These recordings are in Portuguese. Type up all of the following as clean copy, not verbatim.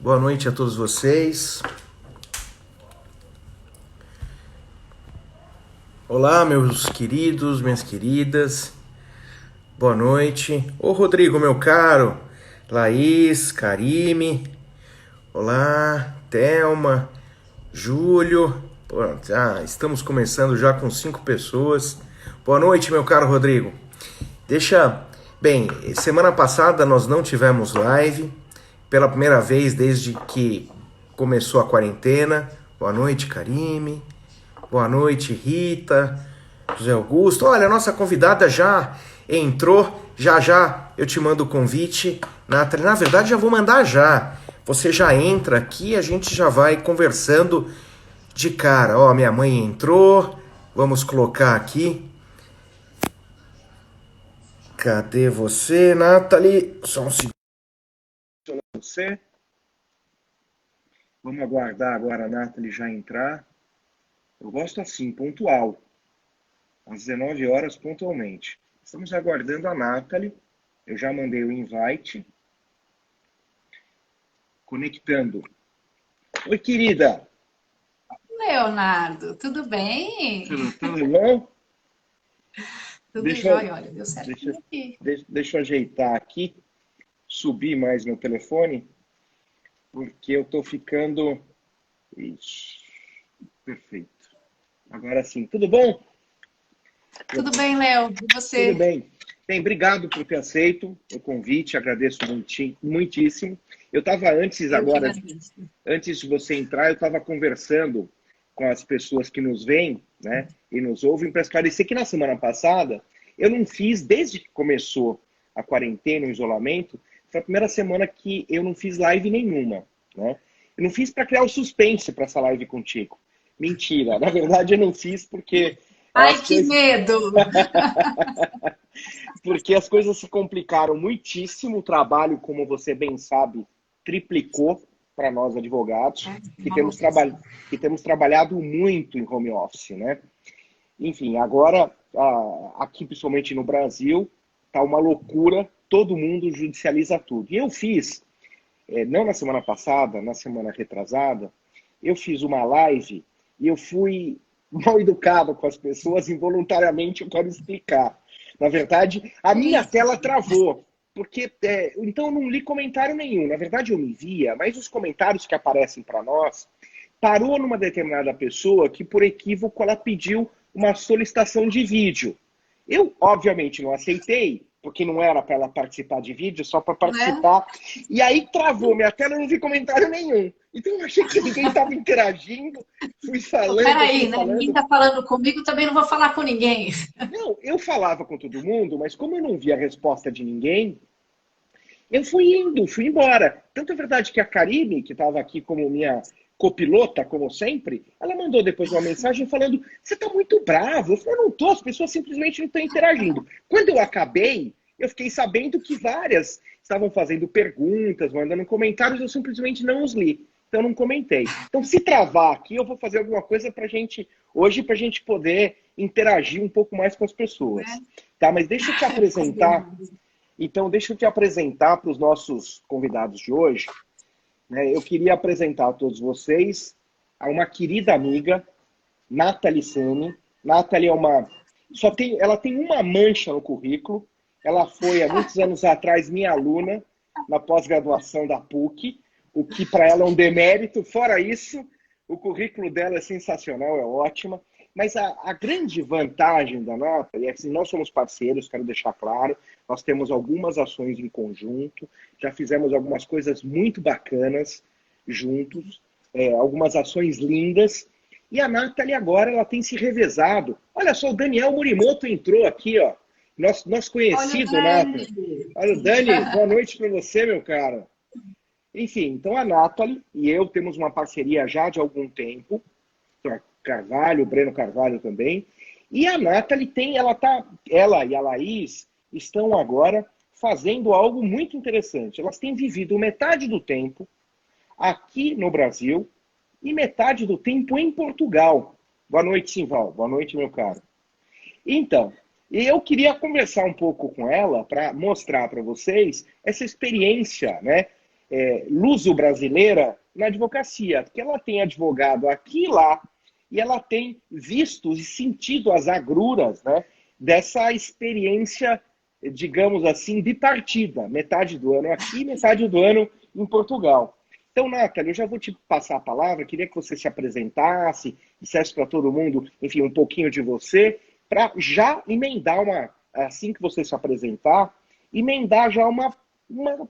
Boa noite a todos vocês. Olá, meus queridos, minhas queridas. Boa noite. Ô, Rodrigo, meu caro. Laís, Karime. Olá, Thelma, Júlio. Estamos começando já com 5 pessoas. Boa noite, meu caro Rodrigo. Bem, semana passada nós não tivemos live. Pela primeira vez desde que começou a quarentena. Boa noite, Karime. Boa noite, Rita, José Augusto. Olha, a nossa convidada já entrou. Já já eu te mando o convite, Nathalie. Na verdade, já vou mandar já. Você já entra aqui, a gente já vai conversando de cara. Ó, minha mãe entrou. Vamos colocar aqui. Cadê você, Nathalie? Só um segundo. Você. Vamos aguardar agora a Nathalie já entrar. Eu gosto assim, pontual. Às 19 horas, pontualmente. Estamos aguardando a Nathalie. Eu já mandei o invite. Conectando. Oi, querida. Leonardo, tudo bem? Tudo bom? Tudo Deixa, jóia, olha, deu deixa, certinho aqui. deixa eu ajeitar aqui. Subir mais meu telefone. Porque eu estou ficando... Isso. Perfeito. Agora sim. Tudo bom? Tudo bem, Léo? E Tudo você? bem. Bem, obrigado por ter aceito o convite. Agradeço muitíssimo. Eu estava Eu que agradeço. antes de você entrar, eu estava conversando com as pessoas que nos veem, né, e nos ouvem, para esclarecer que na semana passada eu não fiz, desde que começou a quarentena, o isolamento, foi a primeira semana que eu não fiz live nenhuma, né? Eu não fiz para criar o suspense para essa live contigo. Mentira, na verdade eu não fiz Ai, as que coisas, medo! porque as coisas se complicaram muitíssimo. O trabalho, como você bem sabe, triplicou para nós advogados, Nossa. que temos trabalhado muito em home office, né? Enfim, agora, aqui principalmente no Brasil, tá uma loucura, todo mundo judicializa tudo. E eu fiz, não na semana passada, na semana retrasada, eu fiz uma live e eu fui mal educado com as pessoas, involuntariamente eu quero explicar. Na verdade, a minha Isso. tela travou, porque então eu não li comentário nenhum. Na verdade, eu me via, mas os comentários que aparecem para nós parou numa determinada pessoa que, por equívoco, ela pediu uma solicitação de vídeo. Eu, obviamente, não aceitei, porque não era para ela participar de vídeo, só para Né? participar. E aí travou minha tela, eu não vi comentário nenhum. Então eu achei que ninguém estava interagindo, Oh, fui peraí, né? Ninguém falando. tá falando comigo, também não vou falar com ninguém. Não, eu falava com todo mundo, mas como eu não via a resposta de ninguém, eu fui indo, fui embora. Tanto é verdade que a Karine, que estava aqui como minha copilota, como sempre, ela mandou depois uma mensagem falando: você está muito bravo. Eu falei: não estou, as pessoas simplesmente não estão interagindo. Quando eu acabei, eu fiquei sabendo que várias estavam fazendo perguntas, mandando comentários, eu simplesmente não os li. Então eu não comentei. Então, se travar aqui, eu vou fazer alguma coisa para gente, hoje, para a gente poder interagir um pouco mais com as pessoas. Né? Tá, mas deixa eu te apresentar. Combinado. Então, deixa eu te apresentar para os nossos convidados de hoje, né? Eu queria apresentar a todos vocês a uma querida amiga, Nathalie Sene. Nathalie é uma... ela tem uma mancha no currículo. Ela foi, há muitos anos atrás, minha aluna na pós-graduação da PUC, o que para ela é um demérito. Fora isso, o currículo dela é sensacional, é ótima. Mas a grande vantagem da Nathalie é que nós somos parceiros, quero deixar claro. Nós temos algumas ações em conjunto, já fizemos algumas coisas muito bacanas juntos, algumas ações lindas. E a Nathalie agora ela tem se revezado. Olha só, o Daniel Morimoto entrou aqui, ó. Nosso Olha o conhecido, Nathalie. Dani. Olha, Dani, boa noite para você, meu cara. Enfim, então a Nathalie e eu temos uma parceria já de algum tempo. Carvalho, o Breno Carvalho também. E a Nathalie ela e a Laís estão agora fazendo algo muito interessante. Elas têm vivido metade do tempo aqui no Brasil e metade do tempo em Portugal. Boa noite, Simval. Boa noite, meu caro. Então, eu queria conversar um pouco com ela para mostrar para vocês essa experiência, né? luso-brasileira na advocacia, porque ela tem advogado aqui e lá, e ela tem visto e sentido as agruras, né, dessa experiência, digamos assim, bipartida, metade do ano aqui, metade do ano em Portugal. Então, Nathalie, eu já vou te passar a palavra, queria que você se apresentasse, dissesse para todo mundo, enfim, um pouquinho de você, para já emendar assim que você se apresentar, emendar já uma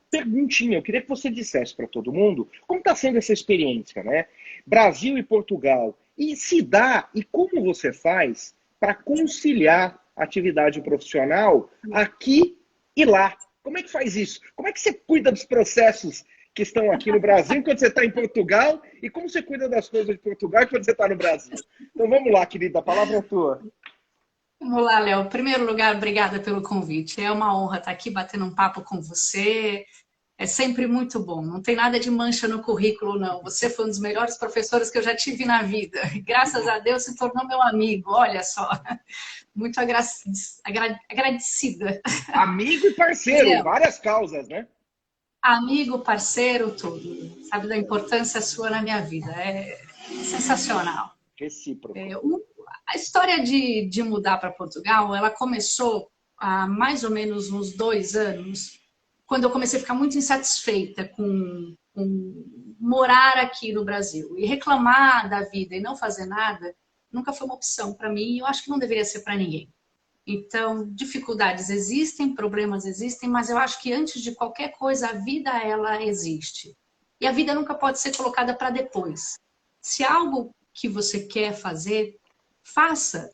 perguntinha. Eu queria que você dissesse para todo mundo como está sendo essa experiência, né? Brasil e Portugal. E se dá, e como você faz para conciliar a atividade profissional aqui e lá? Como é que faz isso? Como é que você cuida dos processos que estão aqui no Brasil quando você está em Portugal? E como você cuida das coisas de Portugal quando você está no Brasil? Então vamos lá, querida, a palavra é tua. Vamos lá, Léo. Em primeiro lugar, obrigada pelo convite. É uma honra estar aqui batendo um papo com você. É sempre muito bom. Não tem nada de mancha no currículo, não. Você foi um dos melhores professores que eu já tive na vida. Graças a Deus se tornou meu amigo. Olha só. Muito agradecida. Amigo e parceiro, Léo, várias causas, né? amigo, parceiro, tudo. Sabe da importância sua na minha vida. É sensacional. Recíproco. A história de mudar para Portugal, ela começou há mais ou menos uns 2 anos, quando eu comecei a ficar muito insatisfeita com morar aqui no Brasil. E reclamar da vida e não fazer nada nunca foi uma opção para mim e eu acho que não deveria ser para ninguém. Então, dificuldades existem, problemas existem, mas eu acho que antes de qualquer coisa, a vida, ela existe. E a vida nunca pode ser colocada para depois. Se algo que você quer fazer, faça.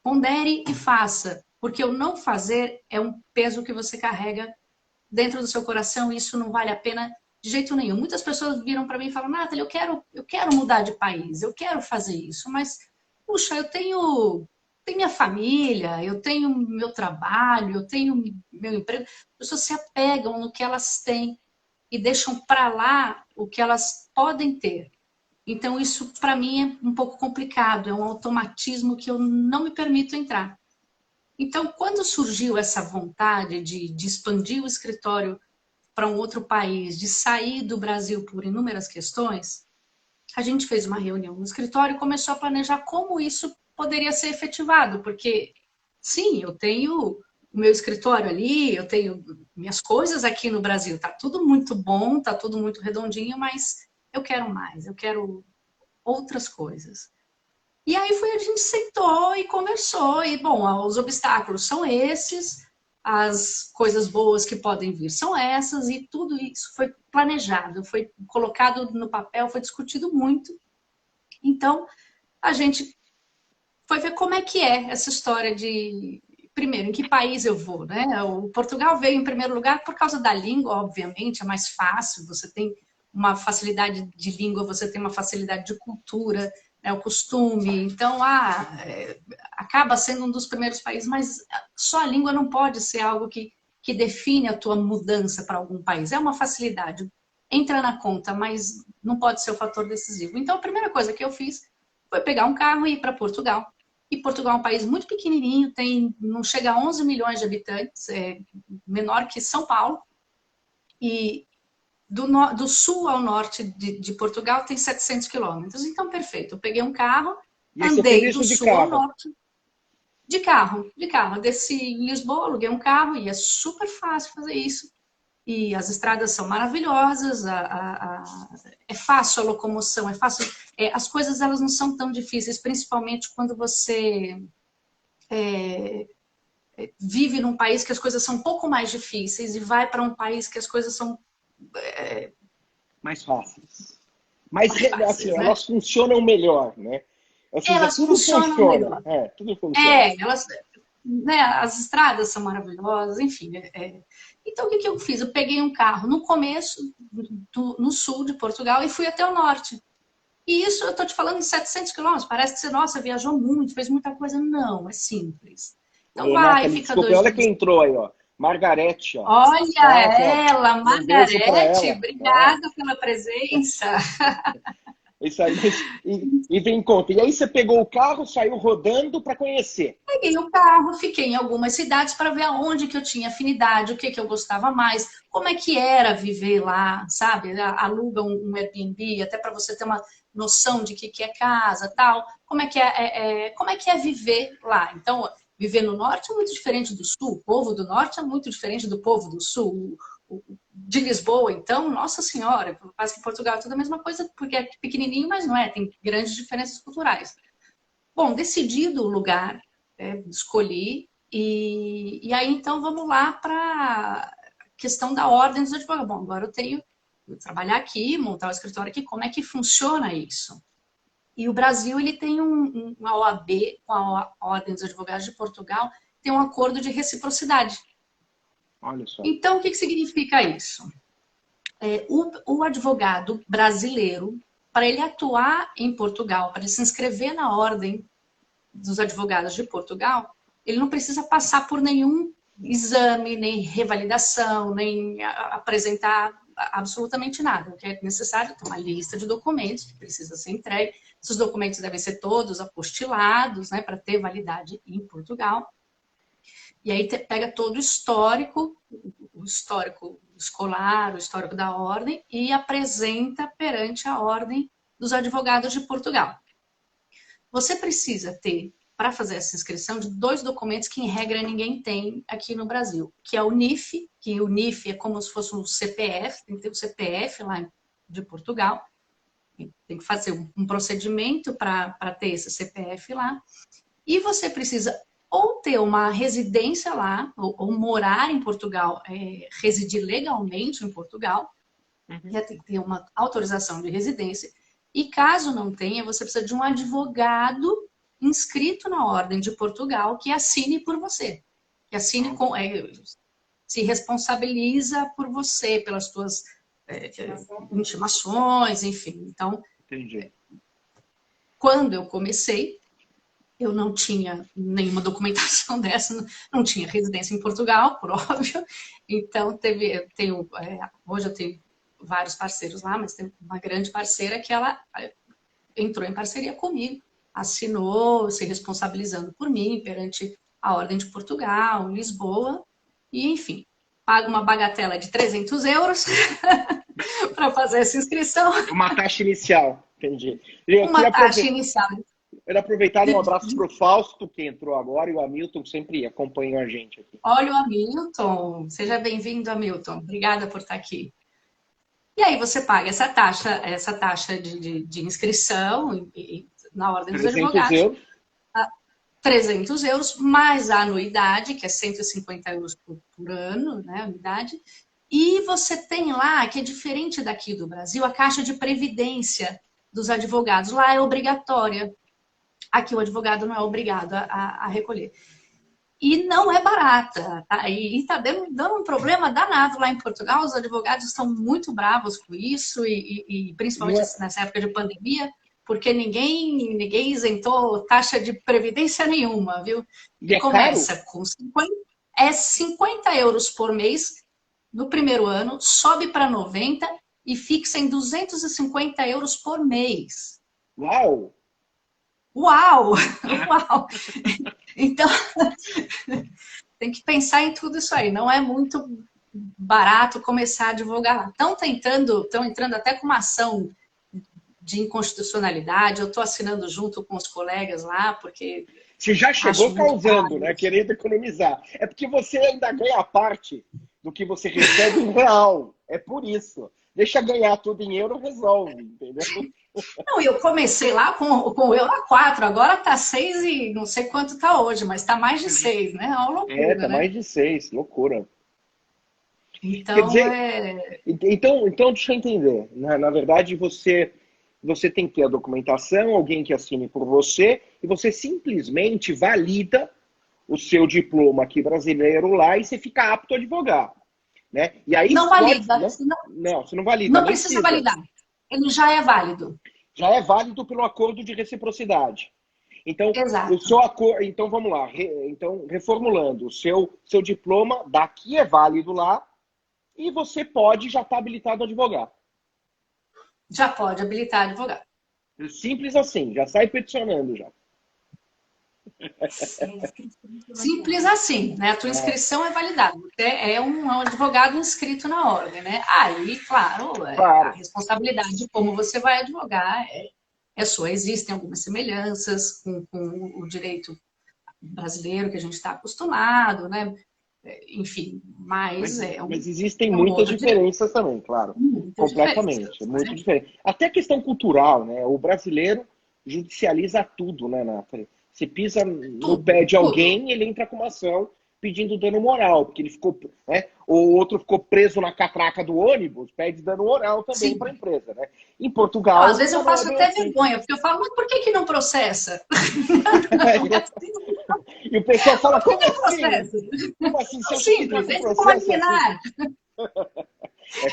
Pondere e faça. Porque o não fazer é um peso que você carrega dentro do seu coração e isso não vale a pena de jeito nenhum. Muitas pessoas viram para mim e falam, Nathalie, eu quero mudar de país, eu quero fazer isso, mas, puxa, eu tenho minha família, eu tenho meu trabalho, eu tenho meu emprego. As pessoas se apegam no que elas têm e deixam para lá o que elas podem ter. Então, isso para mim é um pouco complicado, é um automatismo que eu não me permito entrar. Então, quando surgiu essa vontade de expandir o escritório para um outro país, de sair do Brasil por inúmeras questões, a gente fez uma reunião no escritório e começou a planejar como isso poderia ser efetivado, porque, sim, eu tenho o meu escritório ali, eu tenho minhas coisas aqui no Brasil, tá tudo muito bom, tá tudo muito redondinho, mas eu quero mais, eu quero outras coisas. E aí a gente sentou e conversou, e bom, os obstáculos são esses, as coisas boas que podem vir são essas, e tudo isso foi planejado, foi colocado no papel, foi discutido muito. Então, a gente foi ver como é que é essa história de, primeiro, em que país eu vou, né? O Portugal veio em primeiro lugar por causa da língua, obviamente, é mais fácil, você tem uma facilidade de língua, você tem uma facilidade de cultura, né, o costume, então acaba sendo um dos primeiros países, mas só a língua não pode ser algo que define a tua mudança para algum país, é uma facilidade, entra na conta, mas não pode ser o fator decisivo. Então a primeira coisa que eu fiz foi pegar um carro e ir para Portugal, e Portugal é um país muito pequenininho, não chega a 11 milhões de habitantes, é menor que São Paulo, e do sul ao norte de Portugal tem 700 quilômetros. Então, perfeito. Eu peguei um carro, andei do sul ao norte. De carro. Desci em Lisboa, aluguei um carro e é super fácil fazer isso. E as estradas são maravilhosas, é fácil a locomoção, é fácil. As coisas elas não são tão difíceis, principalmente quando você vive num país que as coisas são um pouco mais difíceis e vai para um país que as coisas são mais fáceis. Mais fáceis, assim, né? Elas funcionam melhor, né? Assim, elas funcionam melhor. Tudo funciona. Né, as estradas são maravilhosas, enfim. Então, o que eu fiz? Eu peguei um carro no começo, no sul de Portugal, e fui até o norte. E isso, eu estou te falando de 700 quilômetros. Parece que você, nossa, viajou muito, fez muita coisa. Não, é simples. Então, Nathalie, fica desculpa, 2 olha quem entrou aí, ó. Margarete, ó. Olha ela, Margarete, ela. obrigada pela presença. Isso aí, e vem em conta. E aí você pegou o carro, saiu rodando para conhecer. Peguei o carro, fiquei em algumas cidades para ver aonde que eu tinha afinidade, o que que eu gostava mais, como é que era viver lá, sabe? Aluga um Airbnb, até para você ter uma noção de que é casa, tal. Como é que é viver lá? Então, viver no norte é muito diferente do sul. O povo do norte é muito diferente do povo do sul. De Lisboa, então, nossa senhora, quase que Portugal é tudo a mesma coisa, porque é pequenininho, mas não é, tem grandes diferenças culturais. Bom, decidido o lugar, escolhi, e aí então vamos lá para a questão da ordem dos advogados. Bom, agora eu tenho que trabalhar aqui, montar o escritório aqui, como é que funciona isso? E o Brasil, ele tem uma OAB, com a Ordem dos Advogados de Portugal, tem um acordo de reciprocidade. Olha só. Então, o que significa isso? O advogado brasileiro, para ele atuar em Portugal, para ele se inscrever na Ordem dos Advogados de Portugal, ele não precisa passar por nenhum exame, nem revalidação, nem apresentar absolutamente nada. O que é necessário é uma lista de documentos que precisa ser entregue. Esses documentos devem ser todos apostilados, né, para ter validade em Portugal. E aí pega todo o histórico escolar, o histórico da ordem, e apresenta perante a Ordem dos Advogados de Portugal. Você precisa ter, para fazer essa inscrição, de 2 documentos que, em regra, ninguém tem aqui no Brasil, que é o NIF, que o NIF é como se fosse um CPF, tem que ter o CPF lá de Portugal, tem que fazer um procedimento para ter esse CPF lá, e você precisa ou ter uma residência lá, ou morar em Portugal, residir legalmente em Portugal, já tem que ter uma autorização de residência, e caso não tenha, você precisa de um advogado inscrito na Ordem de Portugal que assine por você, que assine se responsabiliza por você, pelas suas intimações, enfim. Então, Entendi. Quando eu comecei, eu não tinha nenhuma documentação dessa, não tinha residência em Portugal, por óbvio. Então, hoje eu tenho vários parceiros lá, mas tem uma grande parceira que ela entrou em parceria comigo, assinou, se responsabilizando por mim perante a Ordem de Portugal, Lisboa, e enfim, paga uma bagatela de 300 euros para fazer essa inscrição. Uma taxa inicial, entendi. Uma taxa inicial. Quero aproveitar um abraço para o Fausto, que entrou agora, e o Hamilton sempre acompanham a gente aqui. Olha o Hamilton. Seja bem-vindo, Hamilton. Obrigada por estar aqui. E aí você paga essa taxa de inscrição na Ordem dos Advogados. Euros. 300 euros, mais a anuidade, que é 150 euros por ano, né, anuidade. E você tem lá, que é diferente daqui do Brasil, a caixa de previdência dos advogados. Lá é obrigatória. Aqui o advogado não é obrigado a recolher. E não é barata. Tá? E está dando um problema danado lá em Portugal. Os advogados estão muito bravos com isso, e principalmente nessa época de pandemia, porque ninguém isentou taxa de previdência nenhuma, viu? E começa com 50 euros por mês no primeiro ano, sobe para 90 e fixa em 250 euros por mês. Uau! Uau! Uau! Então, tem que pensar em tudo isso aí. Não é muito barato começar a advogar. Estão entrando até com uma ação de inconstitucionalidade. Eu estou assinando junto com os colegas lá, porque... Você já chegou causando, né? Querendo economizar. É porque você ainda ganha a parte do que você recebe em real. É por isso. Deixa ganhar tudo em euro, resolve, entendeu? Não, eu comecei lá com o euro a 4, agora tá 6 e não sei quanto tá hoje, mas tá mais de 6, né? É uma loucura, tá mais de 6, loucura. Então, quer dizer, então, deixa eu entender. Na verdade, você tem que ter a documentação, alguém que assine por você, e você simplesmente valida o seu diploma aqui brasileiro lá e você fica apto a advogar. Né? E aí não valida. Não, você não valida. Não precisa validar. Ele já é válido. Já é válido pelo acordo de reciprocidade. Então, exato. Então vamos lá. Então, reformulando, o seu diploma daqui é válido lá e você pode já estar habilitado a advogar. Já pode habilitar a advogar. Simples assim, já sai peticionando já. Simples assim, né? A tua inscrição é validada. Você é um advogado inscrito na ordem, né? Aí, claro, a Claro. responsabilidade de como você vai advogar é sua. Existem algumas semelhanças com o direito brasileiro que a gente está acostumado, né? Enfim, mas Mas existem é um muitas outro direito. diferenças também, claro. Muitas Completamente, diferenças, muito né? diferente. Até a questão cultural, né? O brasileiro judicializa tudo, né, Nathalie? Você pisa no Tudo, pé de tudo. alguém, ele entra com uma ação pedindo dano moral, porque ele ficou, né? Ou o outro ficou preso na catraca do ônibus, pede dano moral também para a Sim. empresa, né? Em Não, às Portugal vezes já eu não é passo bem até assim. vergonha, porque eu falo, mas por que não processa? Não é assim. E o pessoal fala, Por que como não assim? processa? Como assim? Você Tão acha que simples, todo entra com uma processo é assim? liminar.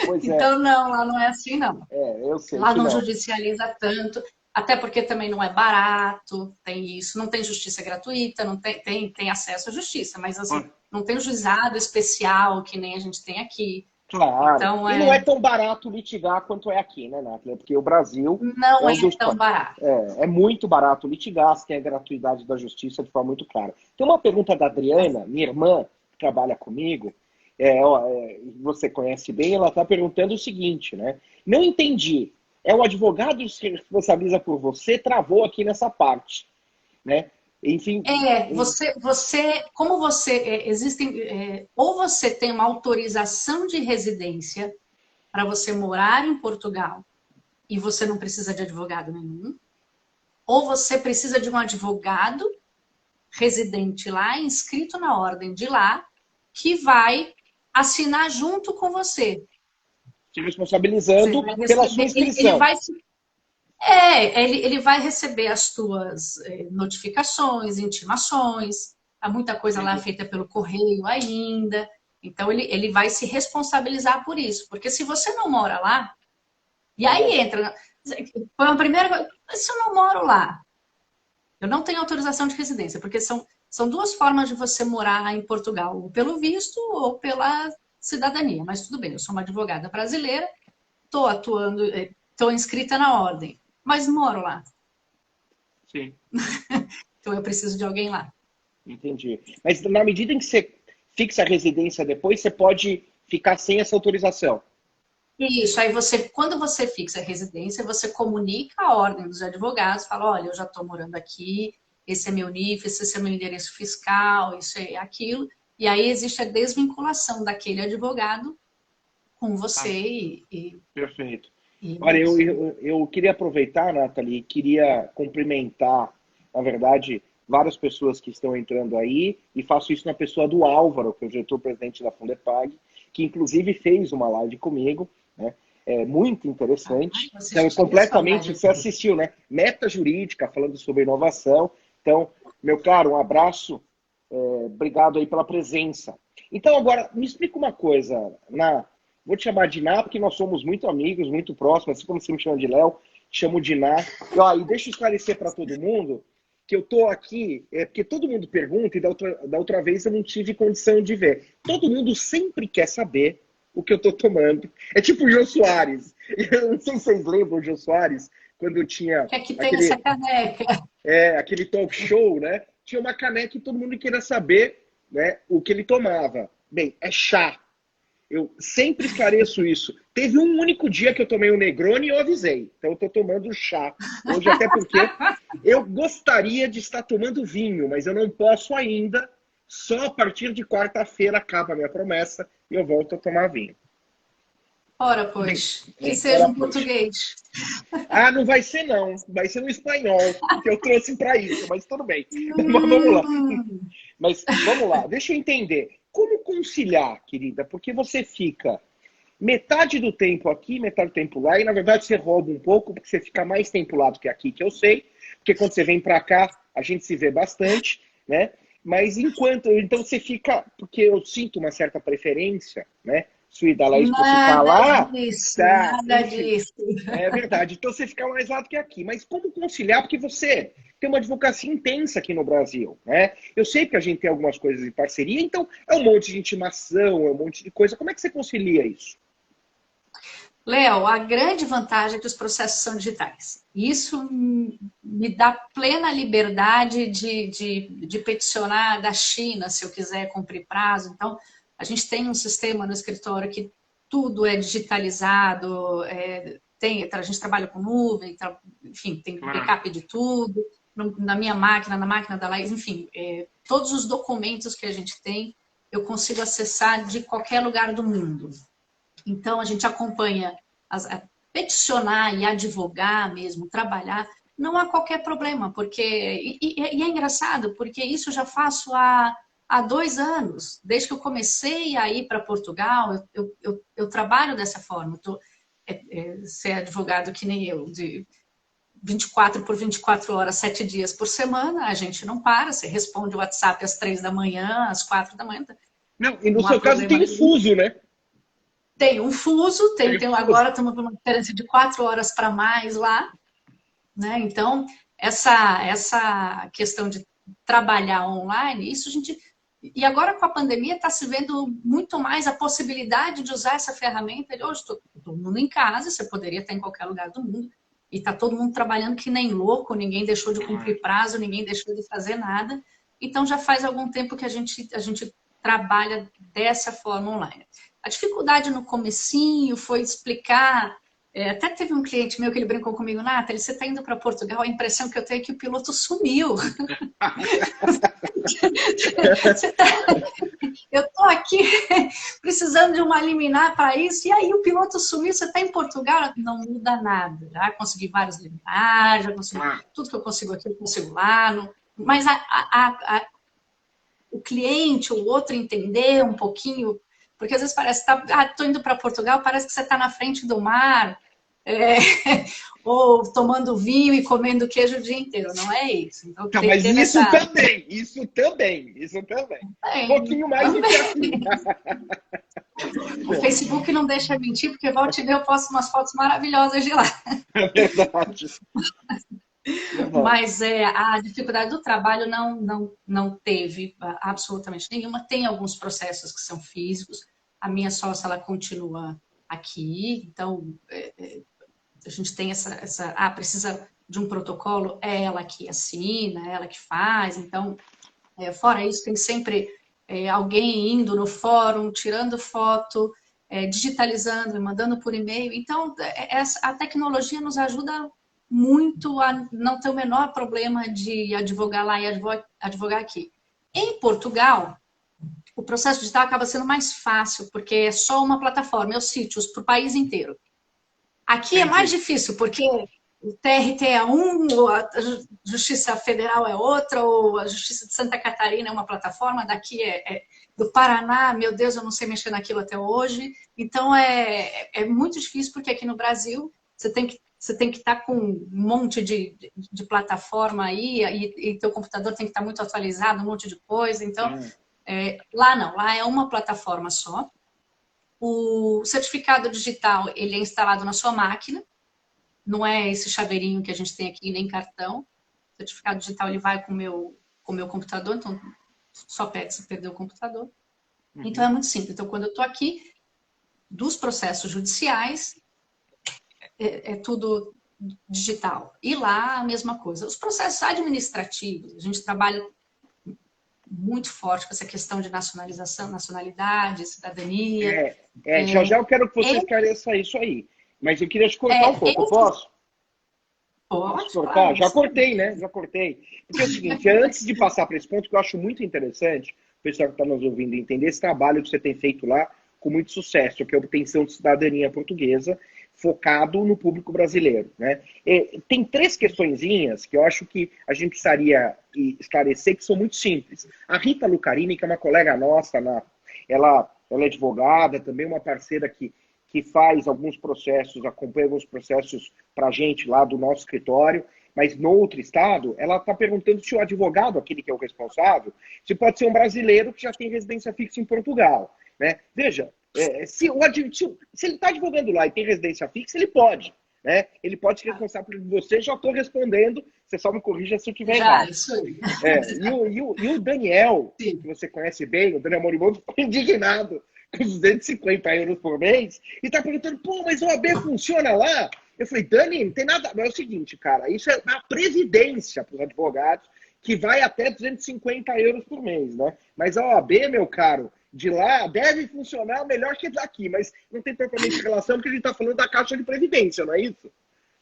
Pois é, Então, não, lá não é assim, não. eu sei Lá que não não. judicializa tanto, até porque também não é barato, tem isso, não tem justiça gratuita, não tem acesso à justiça, mas assim, não tem juizado especial que nem a gente tem aqui. Claro. Então, E não é tão barato litigar quanto é aqui, né, Nathalie? Porque o Brasil é não um é dos. tão barato. É muito barato litigar, você tem a gratuidade da justiça de forma muito clara. Tem uma pergunta da Adriana, minha irmã, que trabalha comigo, você conhece bem, ela está perguntando o seguinte, né? Não entendi. É o advogado que se responsabiliza por você, travou aqui nessa parte, né? Enfim. Como você, existem, ou você tem uma autorização de residência para você morar em Portugal e você não precisa de advogado nenhum, ou você precisa de um advogado residente lá, inscrito na ordem de lá, que vai assinar junto com você. Se Você responsabilizando vai pela sua receber, ele inscrição. vai ele vai receber as tuas notificações, intimações, há muita coisa lá Entendi. feita pelo correio ainda. Então, ele vai se responsabilizar por isso. Porque se você não mora lá, e aí entra. Foi a primeira coisa. Se eu não moro lá, eu não tenho autorização de residência, porque são duas formas de você morar em Portugal, ou pelo visto ou pela cidadania. Mas tudo bem, eu sou uma advogada brasileira, estou atuando, estou inscrita na ordem, mas moro lá. Sim. Então eu preciso de alguém lá. Entendi. Mas na medida em que você fixa a residência depois, você pode ficar sem essa autorização. Isso, aí quando você fixa a residência, você comunica a ordem dos advogados, fala, olha, eu já estou morando aqui, esse é meu NIF, esse é meu endereço fiscal, isso é aquilo, e aí existe a desvinculação daquele advogado com Ah, você perfeito. e Olha, eu, isso. eu, eu queria aproveitar, Nathalie, queria cumprimentar, na verdade, várias pessoas que estão entrando aí, e faço isso na pessoa do Álvaro, que é o diretor-presidente da Fundepag, que inclusive fez uma live comigo, né? É muito interessante. Eu Então, assisti a sua completamente, live. você assistiu, né? Meta jurídica, falando sobre inovação. Então, meu caro, um abraço, obrigado aí pela presença. Então, agora, me explica uma coisa, vou te chamar de Ná, porque nós somos muito amigos, muito próximos, assim como você me chama de Léo, te chamo de Ná. E deixa eu esclarecer para todo mundo que eu estou aqui, porque todo mundo pergunta, e da outra vez eu não tive condição de ver. Todo mundo sempre quer saber o que eu estou tomando. É tipo o Jô Soares. Eu não sei se vocês lembram o Jô Soares, quando eu tinha Que aqui tem essa caneca. aquele talk show, né? Tinha uma caneca e todo mundo queria saber, né, o que ele tomava. Bem, é chá. Eu sempre esclareço isso. Teve um único dia que eu tomei um Negroni e eu avisei. Então eu estou tomando chá. Hoje, até porque eu gostaria de estar tomando vinho, mas eu não posso ainda. Só a partir de quarta-feira acaba a minha promessa e eu volto a tomar vinho. Ora, Bem, pois, que seja um português. Ah, não vai ser não. Vai ser no espanhol que eu trouxe para isso, mas tudo bem. Mas vamos lá. Mas vamos lá, deixa eu entender. Como conciliar, querida? Porque você fica metade do tempo aqui, metade do tempo lá, e na verdade você rouba um pouco, porque você fica mais tempo lá do que aqui, que eu sei, porque quando você vem para cá, a gente se vê bastante, né? Mas então você fica, porque eu sinto uma certa preferência, né? Sua e da Laís por ficar Nada lá, disso, tá, nada enfim. disso. É verdade. Então você fica mais lá do que aqui. Mas como conciliar? Porque você tem uma advocacia intensa aqui no Brasil, né? Eu sei que a gente tem algumas coisas em parceria, então é um monte de intimação, é um monte de coisa. Como é que você concilia isso? Léo, a grande vantagem é que os processos são digitais. Isso me dá plena liberdade de peticionar da China, se eu quiser cumprir prazo. Então, a gente tem um sistema no escritório que tudo é digitalizado, a gente trabalha com nuvem, enfim, tem backup de tudo, na minha máquina, na máquina da Laís, enfim, todos os documentos que a gente tem, eu consigo acessar de qualquer lugar do mundo. Então, a gente acompanha, peticionar e advogar mesmo, trabalhar, não há qualquer problema, porque. E é engraçado, porque isso eu já faço há 2 anos, desde que eu comecei a ir para Portugal, eu trabalho dessa forma. Ser advogado que nem eu, de 24 por 24 horas, 7 dias por semana, a gente não para, você responde o WhatsApp às 3 da manhã, às 4 da manhã. Não, e no seu caso tem fuso, né? Tem um fuso, agora estamos com uma diferença de 4 horas para mais lá, né? Então, essa questão de trabalhar online, isso a gente. E agora com a pandemia está se vendo muito mais a possibilidade de usar essa ferramenta. Hoje estou todo mundo em casa, você poderia estar em qualquer lugar do mundo, e está todo mundo trabalhando que nem louco, ninguém deixou de cumprir prazo, ninguém deixou de fazer nada. Então já faz algum tempo que a gente trabalha dessa forma online. A dificuldade no comecinho foi explicar. Até teve um cliente meu que ele brincou comigo, Nathalie, você está indo para Portugal, a impressão que eu tenho é que o piloto sumiu. Eu estou aqui precisando de uma liminar para isso, e aí o piloto sumiu, você está em Portugal, não muda nada. Já consegui vários liminares, já consegui tudo que eu consigo aqui, eu consigo lá. Mas o cliente, o outro entender um pouquinho, porque às vezes parece que estou indo para Portugal, parece que você está na frente do mar, ou tomando vinho e comendo queijo o dia inteiro. Não é isso. Então, mas isso também. Um pouquinho mais do que assim. O Facebook não deixa mentir, porque volta e meia eu posto umas fotos maravilhosas de lá. É verdade. Mas a dificuldade do trabalho não teve absolutamente nenhuma. Tem alguns processos que são físicos. A minha sócia, ela continua aqui. Então, a gente tem precisa de um protocolo, é ela que assina, é ela que faz. Então, fora isso, tem sempre alguém indo no fórum, tirando foto, digitalizando, mandando por e-mail. Então, a tecnologia nos ajuda muito a não ter o menor problema de advogar lá e advogar aqui. Em Portugal, o processo digital acaba sendo mais fácil, porque é só uma plataforma, é os sítios para o país inteiro. Aqui é mais difícil, porque o TRT é ou a Justiça Federal é outra, ou a Justiça de Santa Catarina é uma plataforma, daqui do Paraná, meu Deus, eu não sei mexer naquilo até hoje. Então, é muito difícil, porque aqui no Brasil, você tem que estar com um monte de plataforma aí, e teu computador tem que estar muito atualizado, um monte de coisa. Então, lá não, lá é uma plataforma só. O certificado digital, ele é instalado na sua máquina, não é esse chaveirinho que a gente tem aqui, nem cartão. O certificado digital, ele vai com o meu computador, então só pede se perder o computador. Então, é muito simples. Então, quando eu estou aqui, dos processos judiciais, é tudo digital. E lá, a mesma coisa. Os processos administrativos, a gente trabalha muito forte com essa questão de nacionalização, nacionalidade, cidadania. Já eu quero que você esclareça isso aí. Mas eu queria te cortar um pouco, posso? Pode cortar? Claro. Já cortei, né? Já cortei. Porque é o seguinte, antes de passar para esse ponto, que eu acho muito interessante, o pessoal que está nos ouvindo entender esse trabalho que você tem feito lá com muito sucesso, que é a obtenção de cidadania portuguesa, focado no público brasileiro, né? Tem 3 questõezinhas que eu acho que a gente precisaria esclarecer, que são muito simples. A Rita Lucarini, que é uma colega nossa, ela é advogada, também uma parceira que faz alguns processos, acompanha alguns processos para a gente lá do nosso escritório, mas no outro estado, ela está perguntando se o advogado, aquele que é o responsável, se pode ser um brasileiro que já tem residência fixa em Portugal, né? Veja, se ele está advogando lá e tem residência fixa, ele pode, né? Ele pode ser responsável por você, já estou respondendo, você só me corrija se eu estiver errado. Isso aí. E o Daniel, que você conhece bem, o Daniel Moribondo, ficou indignado com 250 € por mês e tá perguntando, pô, mas o AB funciona lá? Eu falei, Dani, não tem nada. Mas é o seguinte, cara, isso é a previdência para os advogados, que vai até 250 € por mês, né? Mas a OAB, meu caro, de lá deve funcionar melhor que daqui, mas não tem propriamente relação, porque a gente está falando da Caixa de Previdência, não é isso?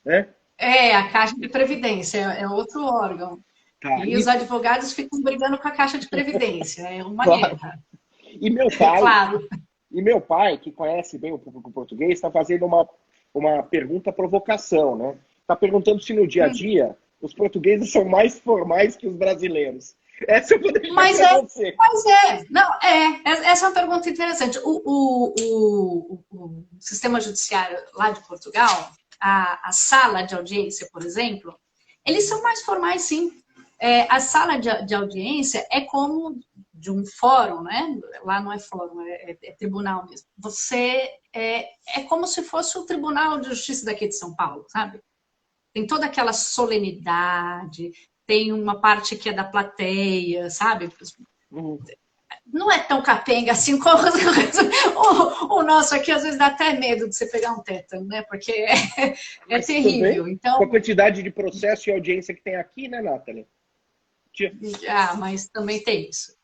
Né? É, a Caixa de Previdência é outro órgão. Tá. E os advogados ficam brigando com a Caixa de Previdência. É uma Claro. guerra. E meu pai, Claro. que conhece bem o público português, está fazendo uma pergunta provocação, né? Está perguntando se no dia a dia os portugueses são mais formais que os brasileiros. Essa eu vou deixar para você. Mas é. Não, essa é uma pergunta interessante. O sistema judiciário lá de Portugal, a sala de audiência, por exemplo, eles são mais formais, sim. A sala de audiência é como de um fórum, né? Lá não é fórum, é tribunal mesmo. É como se fosse o Tribunal de Justiça daqui de São Paulo, sabe? Tem toda aquela solenidade, tem uma parte que é da plateia, sabe? Não é tão capenga assim como o nosso aqui, às vezes dá até medo de você pegar um tétano, né? Porque é terrível. Então, com a quantidade de processo e audiência que tem aqui, né, Nathalie? Mas também tem isso.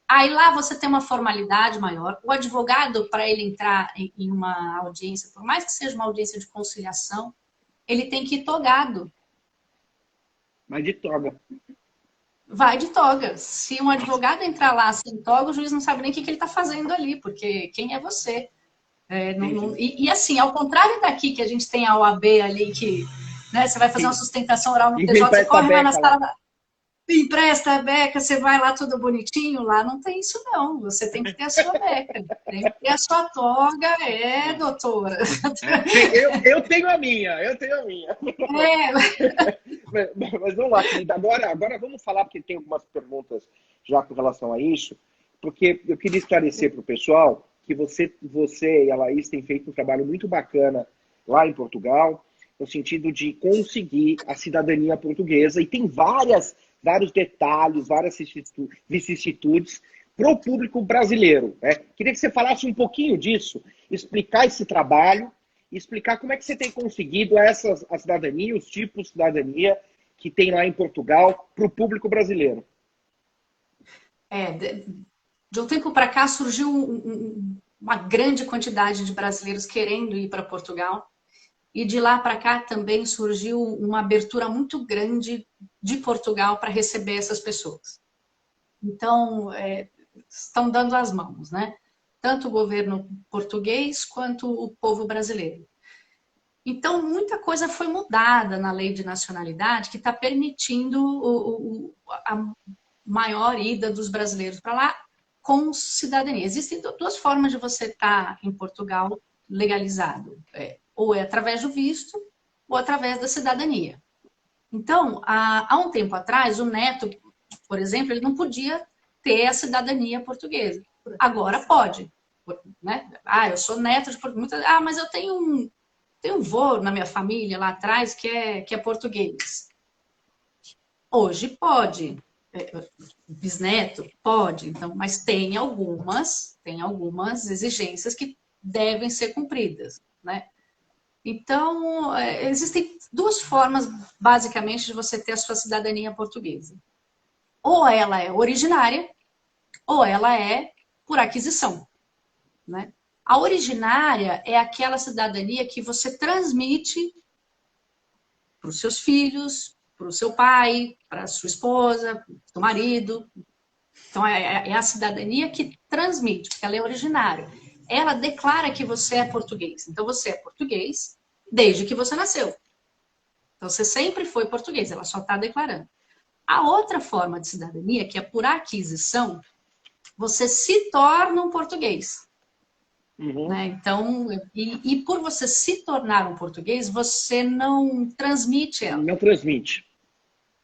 Aí lá você tem uma formalidade maior. O advogado, para ele entrar em uma audiência, por mais que seja uma audiência de conciliação, ele tem que ir togado. Mas de toga. Vai de toga. Se um advogado entrar lá sem toga, o juiz não sabe nem o que ele está fazendo ali, porque quem é você? E assim, ao contrário daqui, que a gente tem a OAB ali, que né, você vai fazer uma sustentação oral no TJ, você corre lá na sala, empresta a beca, você vai lá tudo bonitinho, lá não tem isso não, você tem que ter a sua beca, tem que ter a sua toga, doutora. Eu tenho a minha. Mas vamos lá, querida, agora vamos falar, porque tem algumas perguntas já com relação a isso, porque eu queria esclarecer para o pessoal que você e a Laís têm feito um trabalho muito bacana lá em Portugal, no sentido de conseguir a cidadania portuguesa, e tem vários detalhes, várias vicissitudes para o público brasileiro. Né? Queria que você falasse um pouquinho disso, explicar esse trabalho, explicar como é que você tem conseguido a cidadania, os tipos de cidadania que tem lá em Portugal para o público brasileiro. De um tempo para cá surgiu uma grande quantidade de brasileiros querendo ir para Portugal. E de lá para cá também surgiu uma abertura muito grande de Portugal para receber essas pessoas. Então, estão dando as mãos, né? Tanto o governo português quanto o povo brasileiro. Então, muita coisa foi mudada na lei de nacionalidade que está permitindo a maior ida dos brasileiros para lá com cidadania. Existem duas formas de você estar em Portugal legalizado. Ou é através do visto, ou através da cidadania. Então, há um tempo atrás, o neto, por exemplo, ele não podia ter a cidadania portuguesa. Agora pode. Né? Eu sou neto de português. Mas eu tenho um vô na minha família lá atrás que é português. Hoje pode. Bisneto pode. Então, mas tem algumas exigências que devem ser cumpridas, né? Então, existem duas formas, basicamente, de você ter a sua cidadania portuguesa. Ou ela é originária, ou ela é por aquisição, né? A originária é aquela cidadania que você transmite para os seus filhos, para o seu pai, para a sua esposa, para o seu marido. Então, é a cidadania que transmite, porque ela é originária. Ela declara que você é português. Então, você é português desde que você nasceu. Então, você sempre foi português, ela só está declarando. A outra forma de cidadania, que é por aquisição, você se torna um português. Né? Então, e por você se tornar um português, você não transmite ela. Não transmite.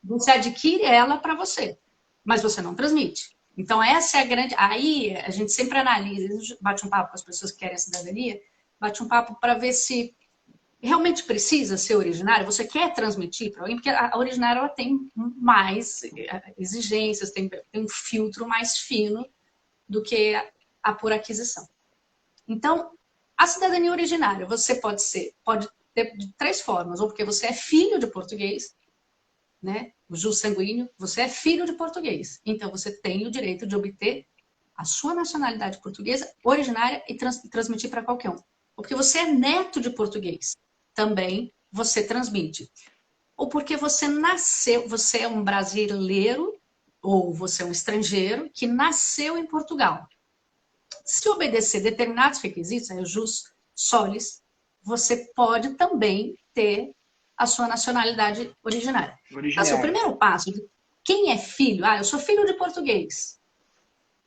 Você adquire ela para você, mas você não transmite. Então, essa é a grande... Aí, a gente sempre analisa, bate um papo com as pessoas que querem a cidadania, bate um papo para ver se realmente precisa ser originária. Você quer transmitir para alguém? Porque a originária ela tem mais exigências, tem um filtro mais fino do que a por aquisição. Então, a cidadania originária, você pode ter de 3 formas, ou porque você é filho de português, né? O jus sanguíneo, você é filho de português. Então, você tem o direito de obter a sua nacionalidade portuguesa originária e transmitir para qualquer um. Ou porque você é neto de português, também você transmite. Ou porque você nasceu, você é um brasileiro, ou você é um estrangeiro que nasceu em Portugal. Se obedecer determinados requisitos, o jus solis, você pode também ter a sua nacionalidade originária. Assim, o primeiro passo, quem é filho? Eu sou filho de português.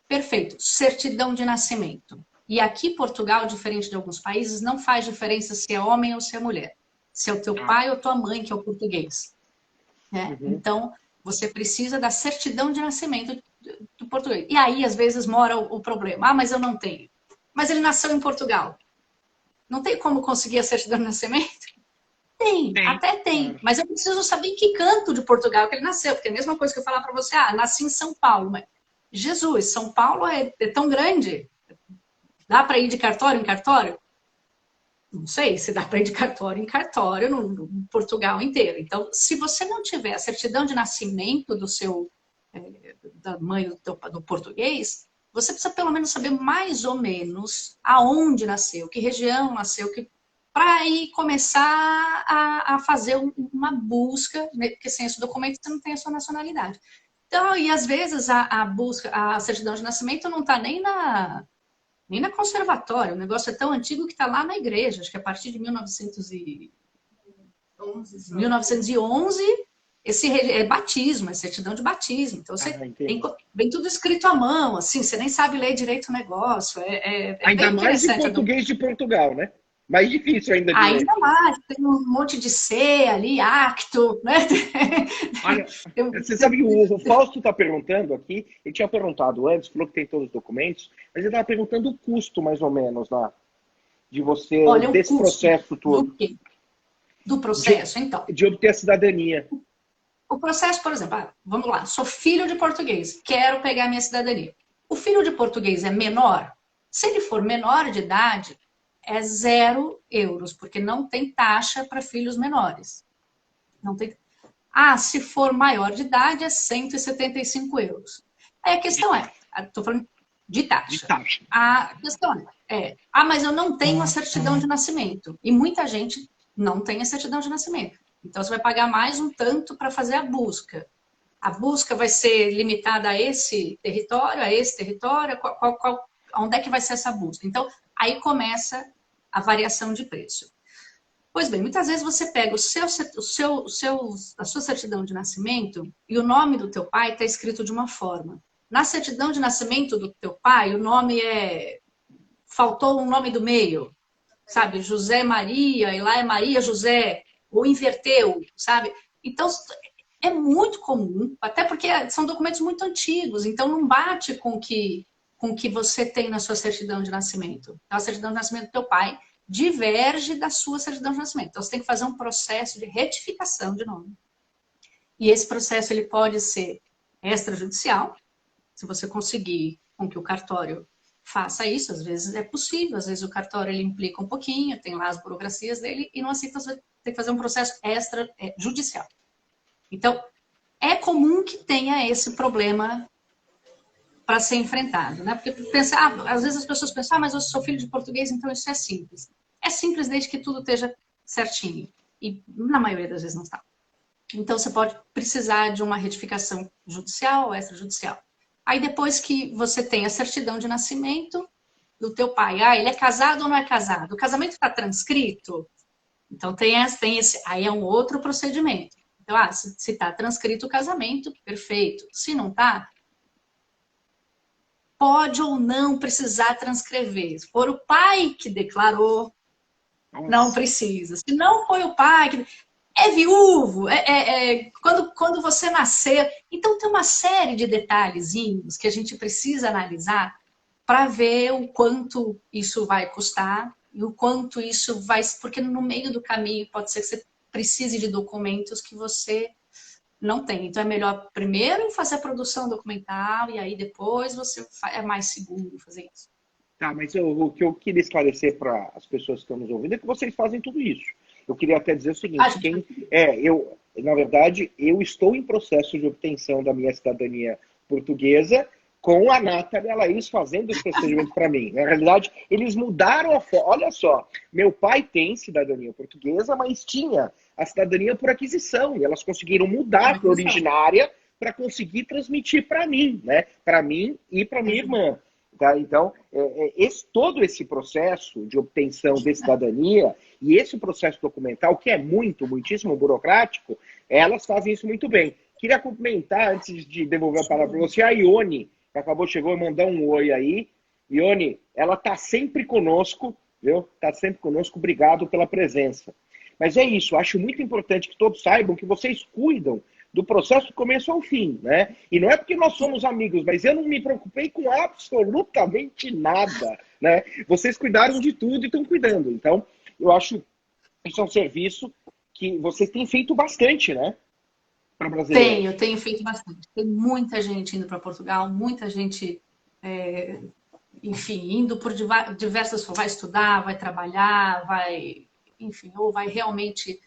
Perfeito, certidão de nascimento. E aqui, Portugal, diferente de alguns países, não faz diferença se é homem ou se é mulher. Se é o teu pai ou tua mãe que é o português. Né? Então, você precisa da certidão de nascimento do português. E aí, às vezes, mora o problema. Mas eu não tenho. Mas ele nasceu em Portugal. Não tem como conseguir a certidão de nascimento? Tem, até tem. Mas eu preciso saber em que canto de Portugal que ele nasceu. Porque é a mesma coisa que eu falar para você, nasci em São Paulo. Mas, Jesus, São Paulo é tão grande. Dá para ir de cartório em cartório? Não sei se dá para ir de cartório em cartório no Portugal inteiro. Então, se você não tiver a certidão de nascimento da mãe do português, você precisa pelo menos saber mais ou menos aonde nasceu, que região nasceu, para aí começar a fazer uma busca, né? Porque sem esse documento você não tem a sua nacionalidade. Então, e às vezes a certidão de nascimento não está nem na conservatória. O negócio é tão antigo que está lá na igreja. Acho que a partir de 1911 esse é batismo, é certidão de batismo. Então, vem tudo escrito à mão, assim, você nem sabe ler direito o negócio. Ainda mais em português de Portugal, né? Mais difícil ainda de ler. Ainda mais, tem um monte de C ali, acto, né? Olha, você sabe que o Fausto está perguntando aqui, ele tinha perguntado antes, falou que tem todos os documentos, mas ele estava perguntando o custo, mais ou menos, de você, desse processo todo. Do quê? Do processo, então. De obter a cidadania. O processo, por exemplo, vamos lá, sou filho de português, quero pegar minha cidadania. O filho de português é menor? Se ele for menor de idade, é 0 euros, porque não tem taxa para filhos menores. Não tem. Se for maior de idade, é 175 euros. Aí a questão estou falando de taxa. A questão mas eu não tenho a certidão de nascimento. E muita gente não tem a certidão de nascimento. Então, você vai pagar mais um tanto para fazer a busca. A busca vai ser limitada a esse território, onde é que vai ser essa busca? Então, aí começa a variação de preço. Pois bem, muitas vezes você pega a sua certidão de nascimento e o nome do teu pai está escrito de uma forma. Na certidão de nascimento do teu pai, o nome faltou um nome do meio, sabe? José Maria, e lá é Maria José, ou inverteu, sabe? Então, é muito comum, até porque são documentos muito antigos, então não bate com o que você tem na sua certidão de nascimento. Então, a certidão de nascimento do teu pai diverge da sua certidão de nascimento. Então, você tem que fazer um processo de retificação de nome. E esse processo ele pode ser extrajudicial, se você conseguir com que o cartório faça isso, às vezes é possível, às vezes o cartório ele implica um pouquinho, tem lá as burocracias dele e não aceita, você tem que fazer um processo extrajudicial. Então, é comum que tenha esse problema para ser enfrentado, né? Porque às vezes as pessoas pensam, mas eu sou filho de português, então isso é simples. É simples desde que tudo esteja certinho. E na maioria das vezes não está. Então, você pode precisar de uma retificação judicial ou extrajudicial. Aí, depois que você tem a certidão de nascimento do teu pai, ele é casado ou não é casado? O casamento está transcrito? Então, tem esse. Aí é um outro procedimento. Então, se está transcrito o casamento, perfeito. Se não está, pode ou não precisar transcrever. Se for o pai que declarou, não precisa. Se não foi o pai que... É viúvo, quando você nascer. Então, tem uma série de detalhezinhos que a gente precisa analisar para ver o quanto isso vai custar e o quanto isso vai... Porque no meio do caminho pode ser que você precise de documentos que você não tem. Então, é melhor primeiro fazer a produção documental e aí depois é mais seguro fazer isso. Tá, mas o que eu queria esclarecer para as pessoas que estão nos ouvindo é que vocês fazem tudo isso. Eu queria até dizer o seguinte, na verdade, eu estou em processo de obtenção da minha cidadania portuguesa com a Nathalie e a Laís fazendo esse procedimento para mim. Na realidade, eles mudaram a forma. Olha só, meu pai tem cidadania portuguesa, mas tinha a cidadania por aquisição. E elas conseguiram mudar para a originária para conseguir transmitir para mim, né? Para mim e para minha irmã. Tá? Então, todo esse processo de obtenção de cidadania e esse processo documental, que é muitíssimo burocrático, elas fazem isso muito bem. Queria cumprimentar, antes de devolver a palavra para você, a Ione, que chegou a mandar um oi aí. Ione, ela está sempre conosco, viu? Está sempre conosco, obrigado pela presença. Mas é isso, acho muito importante que todos saibam que vocês cuidam do processo do começo ao fim, né? E não é porque nós somos amigos, mas eu não me preocupei com absolutamente nada, né? Vocês cuidaram de tudo e estão cuidando. Então, eu acho que isso é um serviço que vocês têm feito bastante, né? Para brasileiros. Eu tenho feito bastante. Tem muita gente indo para Portugal, muita gente, enfim, indo por diversas formas, vai estudar, vai trabalhar, enfim, ou vai realmente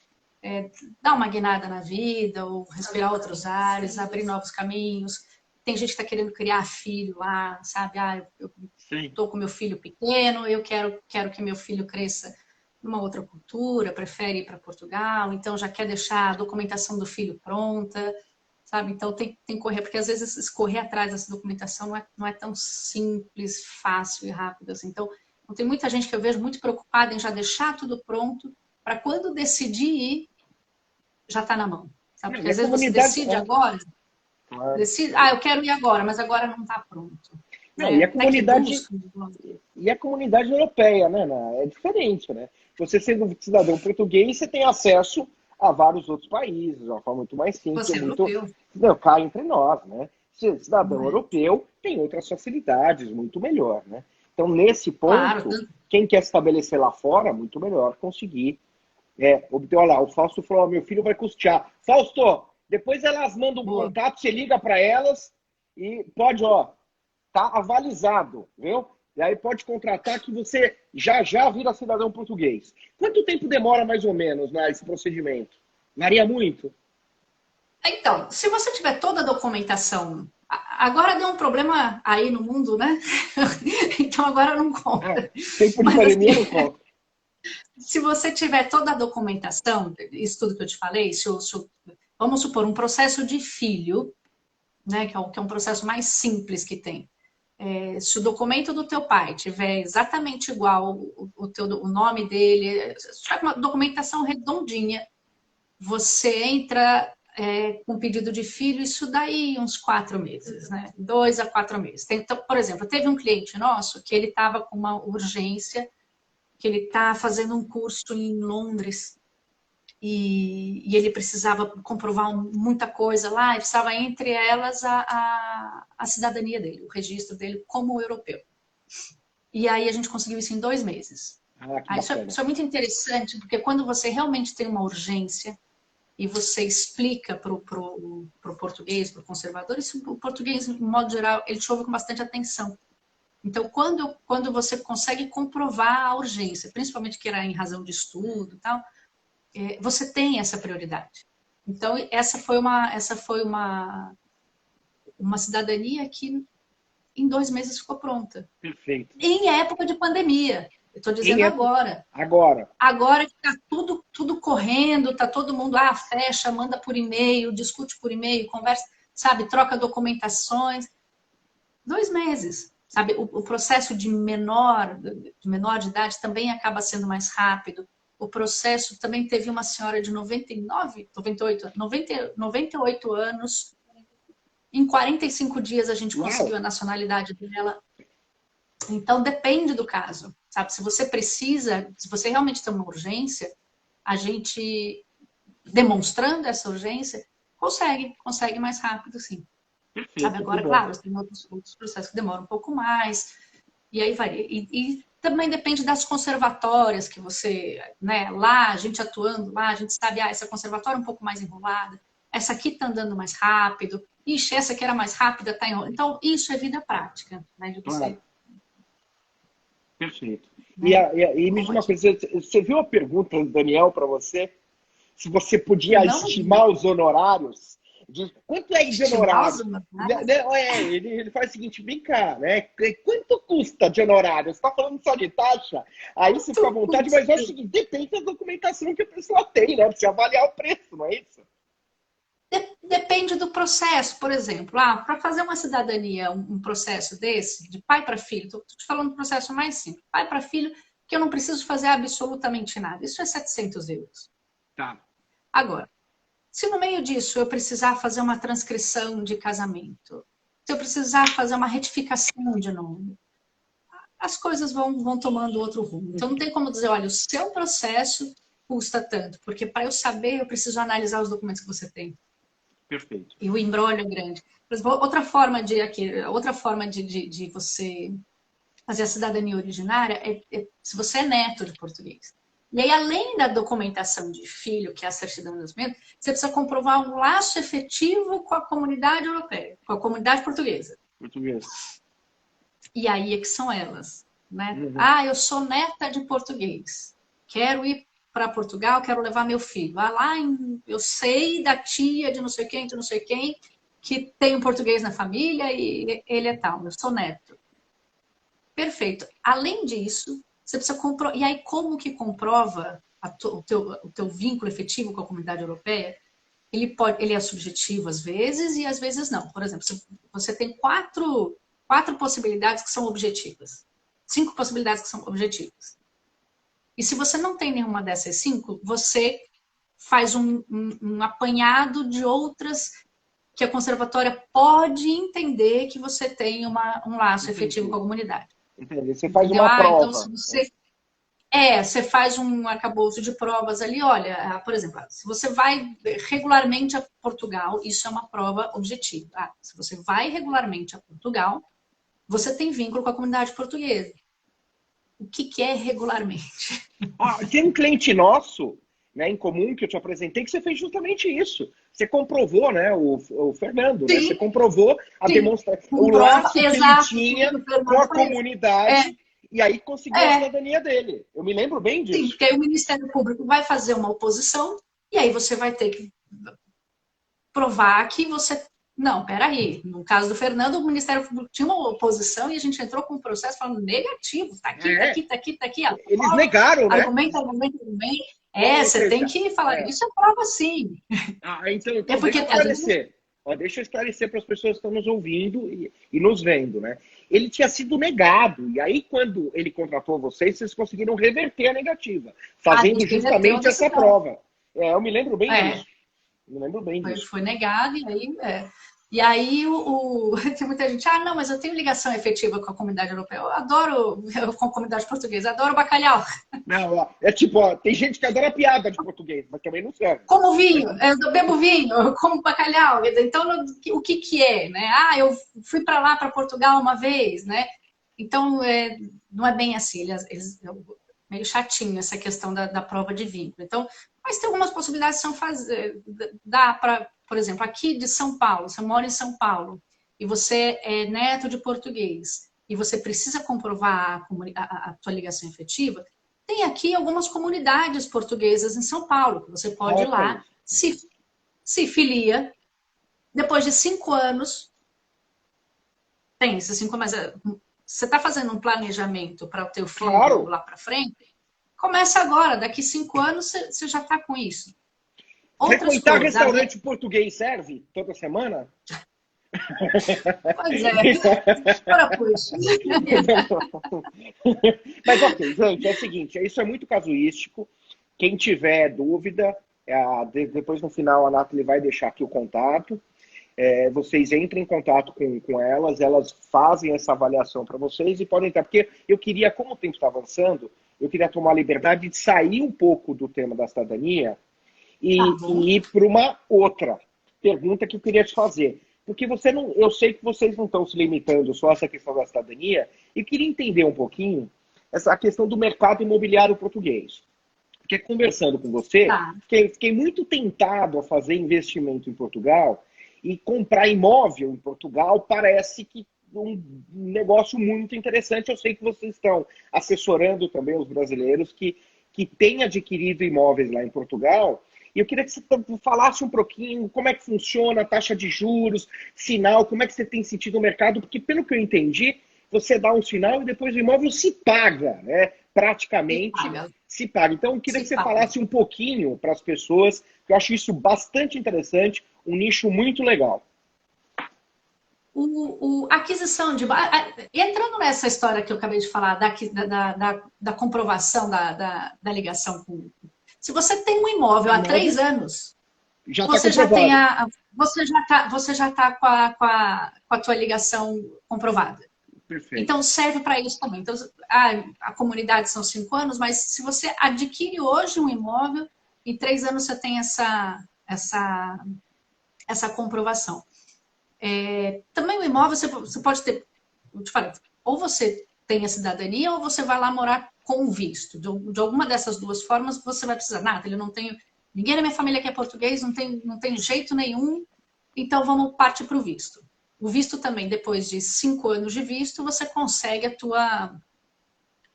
dar uma guinada na vida, ou respirar outros ares, abrir novos caminhos. Tem gente que está querendo criar filho lá, sabe? Eu estou com meu filho pequeno, eu quero que meu filho cresça numa outra cultura, prefere ir para Portugal, então já quer deixar a documentação do filho pronta, sabe? Então tem que correr, porque às vezes correr atrás dessa documentação não é tão simples, fácil e rápido assim. Então tem muita gente que eu vejo muito preocupada em já deixar tudo pronto, para quando decidir ir, já está na mão. Sabe? Porque às vezes você decide agora, eu quero ir agora, mas agora não está pronto. Não, e a comunidade europeia, né? É diferente, né? Você sendo cidadão português, você tem acesso a vários outros países, de uma forma muito mais simples. Você é europeu. Não, cá entre nós, né? Cidadão europeu tem outras facilidades, muito melhor, né? Então, nesse ponto, quem quer estabelecer lá fora, muito melhor conseguir obter. Olha lá, o Fausto falou, meu filho vai custear. Fausto, depois elas mandam um contato, você liga para elas e pode, tá avalizado, viu? E aí pode contratar que você já vira cidadão português. Quanto tempo demora mais ou menos esse procedimento? Varia muito? Então, se você tiver toda a documentação... Agora deu um problema aí no mundo, né? Então agora não conta. Tempo de pandemia não conta. Se você tiver toda a documentação, isso tudo que eu te falei, vamos supor, um processo de filho, né, que é um processo mais simples que tem. Se o documento do teu pai tiver exatamente igual o nome dele, se tiver uma documentação redondinha, você entra com pedido de filho, isso daí uns 4 meses, né? 2 a 4 meses. Então, por exemplo, teve um cliente nosso que ele estava com uma urgência, que ele está fazendo um curso em Londres e ele precisava comprovar muita coisa lá, e precisava, entre elas, a cidadania dele, o registro dele como europeu. E aí a gente conseguiu isso em 2 meses. Isso é muito interessante, porque quando você realmente tem uma urgência e você explica para o português, para o conservador, o português, de modo geral, ele te ouve com bastante atenção. Então, quando você consegue comprovar a urgência, principalmente que era em razão de estudo e tal, você tem essa prioridade. Então, essa foi uma cidadania que em 2 meses ficou pronta. Perfeito. Em época de pandemia. Eu estou dizendo agora. Agora que está tudo correndo, está todo mundo, fecha, manda por e-mail, discute por e-mail, conversa, sabe, troca documentações. 2 meses. Sabe, o processo de menor de idade também acaba sendo mais rápido. O processo também teve uma senhora de 98 anos. Em 45 dias a gente conseguiu a nacionalidade dela. Então depende do caso, sabe? Se você realmente tem uma urgência, a gente, demonstrando essa urgência, consegue mais rápido, sim. Sabe, agora, claro, tem outros processos que demoram um pouco mais, e aí varia. E também depende das conservatórias que você, né, lá, a gente atuando lá, a gente sabe, essa conservatória é um pouco mais enrolada, essa aqui está andando mais rápido, essa que era mais rápida está enrolada. Então, isso é vida prática, né, de você... Claro. Perfeito. E me diz uma coisa, você viu a pergunta do Daniel para você? Se você podia estimar os honorários? Quanto é de honorário? Ele faz o seguinte, vem cá, né? Quanto custa de honorário? Você está falando só de taxa? Aí você fica à vontade, mas é o seguinte, depende da documentação que a pessoa tem, né? Pra você avaliar o preço, não é isso? Depende do processo, por exemplo. Para fazer uma cidadania, um processo desse, de pai para filho, estou te falando do processo mais simples. Pai para filho, que eu não preciso fazer absolutamente nada. Isso é 700 euros. Tá. Agora, se no meio disso eu precisar fazer uma transcrição de casamento, se eu precisar fazer uma retificação de nome, as coisas vão tomando outro rumo. Então não tem como dizer, olha, o seu processo custa tanto, porque para eu saber, eu preciso analisar os documentos que você tem. Perfeito. E o embrólio é grande. Por exemplo, outra forma de você fazer a cidadania originária é se você é neto de português. E aí, além da documentação de filho, que é a certidão de nascimento, você precisa comprovar um laço efetivo com a comunidade europeia, com a comunidade portuguesa. Portuguesa. E aí é que são elas, né? Eu sou neta de português. Quero ir para Portugal, quero levar meu filho. Vai lá, eu sei da tia de não sei quem, que tem um português na família e ele é tal. Eu sou neto. Perfeito. Além disso, você precisa comprovar. E aí, como que comprova o teu vínculo efetivo com a comunidade europeia? Ele é subjetivo às vezes e às vezes não. Por exemplo, você tem quatro possibilidades que são objetivas. 5 possibilidades que são objetivas. E se você não tem nenhuma dessas 5, você faz um apanhado de outras que a conservatória pode entender que você tem um laço efetivo com a comunidade. Entendi. Você faz uma prova. Então, se você faz um arcabouço de provas ali, olha, por exemplo, se você vai regularmente a Portugal, isso é uma prova objetiva. Se você vai regularmente a Portugal, você tem vínculo com a comunidade portuguesa. O que é regularmente? Tem um cliente nosso, né, em comum, que eu te apresentei, que você fez justamente isso. Você comprovou, né, o Fernando, né? Você comprovou a demonstração, o laço que ele tinha com a comunidade, e aí conseguiu a cidadania dele. Eu me lembro bem disso. Sim, porque aí o Ministério Público vai fazer uma oposição, e aí você vai ter que provar que você... Não, peraí. No caso do Fernando, o Ministério Público tinha uma oposição e a gente entrou com um processo falando negativo. Tá aqui. Eles negaram, né? Argumento. Você tem que falar. Isso é prova, sim. Então deixa eu esclarecer. Deixa eu esclarecer para as pessoas que estão nos ouvindo e nos vendo, né? Ele tinha sido negado. E aí, quando ele contratou vocês vocês conseguiram reverter a negativa, fazendo justamente essa prova. Eu me lembro bem disso. Me lembro bem disso. Foi negado, e aí tem muita gente, não, mas eu tenho ligação efetiva com a comunidade europeia. Eu adoro, com a comunidade portuguesa, adoro bacalhau. Não, tem gente que adora piada de português, mas também não serve. Como vinho, eu bebo vinho, eu como bacalhau. Então, o que é, né? Eu fui para lá, para Portugal uma vez, né? Então, não é bem assim, eles meio chatinho essa questão da prova de vínculo. Então, mas tem algumas possibilidades que dá para, por exemplo, aqui de São Paulo, você mora em São Paulo e você é neto de português e você precisa comprovar a tua ligação efetiva, tem aqui algumas comunidades portuguesas em São Paulo, que você pode ir lá, se filia, depois de 5 anos, tem esses 5 anos, mas você está fazendo um planejamento para o teu filho lá para frente, começa agora, daqui 5 anos você já está com isso. Frequentar restaurante português serve toda semana? Pois é, para puxa. Mas ok, gente, é o seguinte, isso é muito casuístico. Quem tiver dúvida, depois no final a Nathalie vai deixar aqui o contato. Vocês entrem em contato com elas fazem essa avaliação para vocês e podem entrar. Porque eu queria, como o tempo está avançando, eu queria tomar a liberdade de sair um pouco do tema da cidadania e ir para uma outra pergunta que eu queria te fazer. Porque eu sei que vocês não estão se limitando só a essa questão da cidadania, e queria entender um pouquinho essa questão do mercado imobiliário português. Porque conversando com você, fiquei muito tentado a fazer investimento em Portugal, e comprar imóvel em Portugal parece que um negócio muito interessante. Eu sei que vocês estão assessorando também os brasileiros que têm adquirido imóveis lá em Portugal. E eu queria que você falasse um pouquinho como é que funciona a taxa de juros, sinal, como é que você tem sentido o mercado, porque pelo que eu entendi, você dá um sinal e depois o imóvel se paga, né? Praticamente se paga. Então eu queria que você falasse um pouquinho para as pessoas, que eu acho isso bastante interessante, um nicho muito legal. Aquisição de... Entrando nessa história que eu acabei de falar, da comprovação da ligação com... Se você tem um imóvel há 3 anos, você já tem você já está com a tua ligação comprovada. Perfeito. Então serve para isso também. Então, a comunidade são 5 anos, mas se você adquire hoje um imóvel, em 3 anos você tem essa comprovação. Também o imóvel, você pode ter, eu te falei, ou você tem a cidadania ou você vai lá morar com visto. De alguma dessas duas formas você vai precisar. Nada, eu não tenho ninguém na minha família que é português, não tem jeito nenhum, então vamos partir para o visto. O visto também, depois de 5 anos de visto, você consegue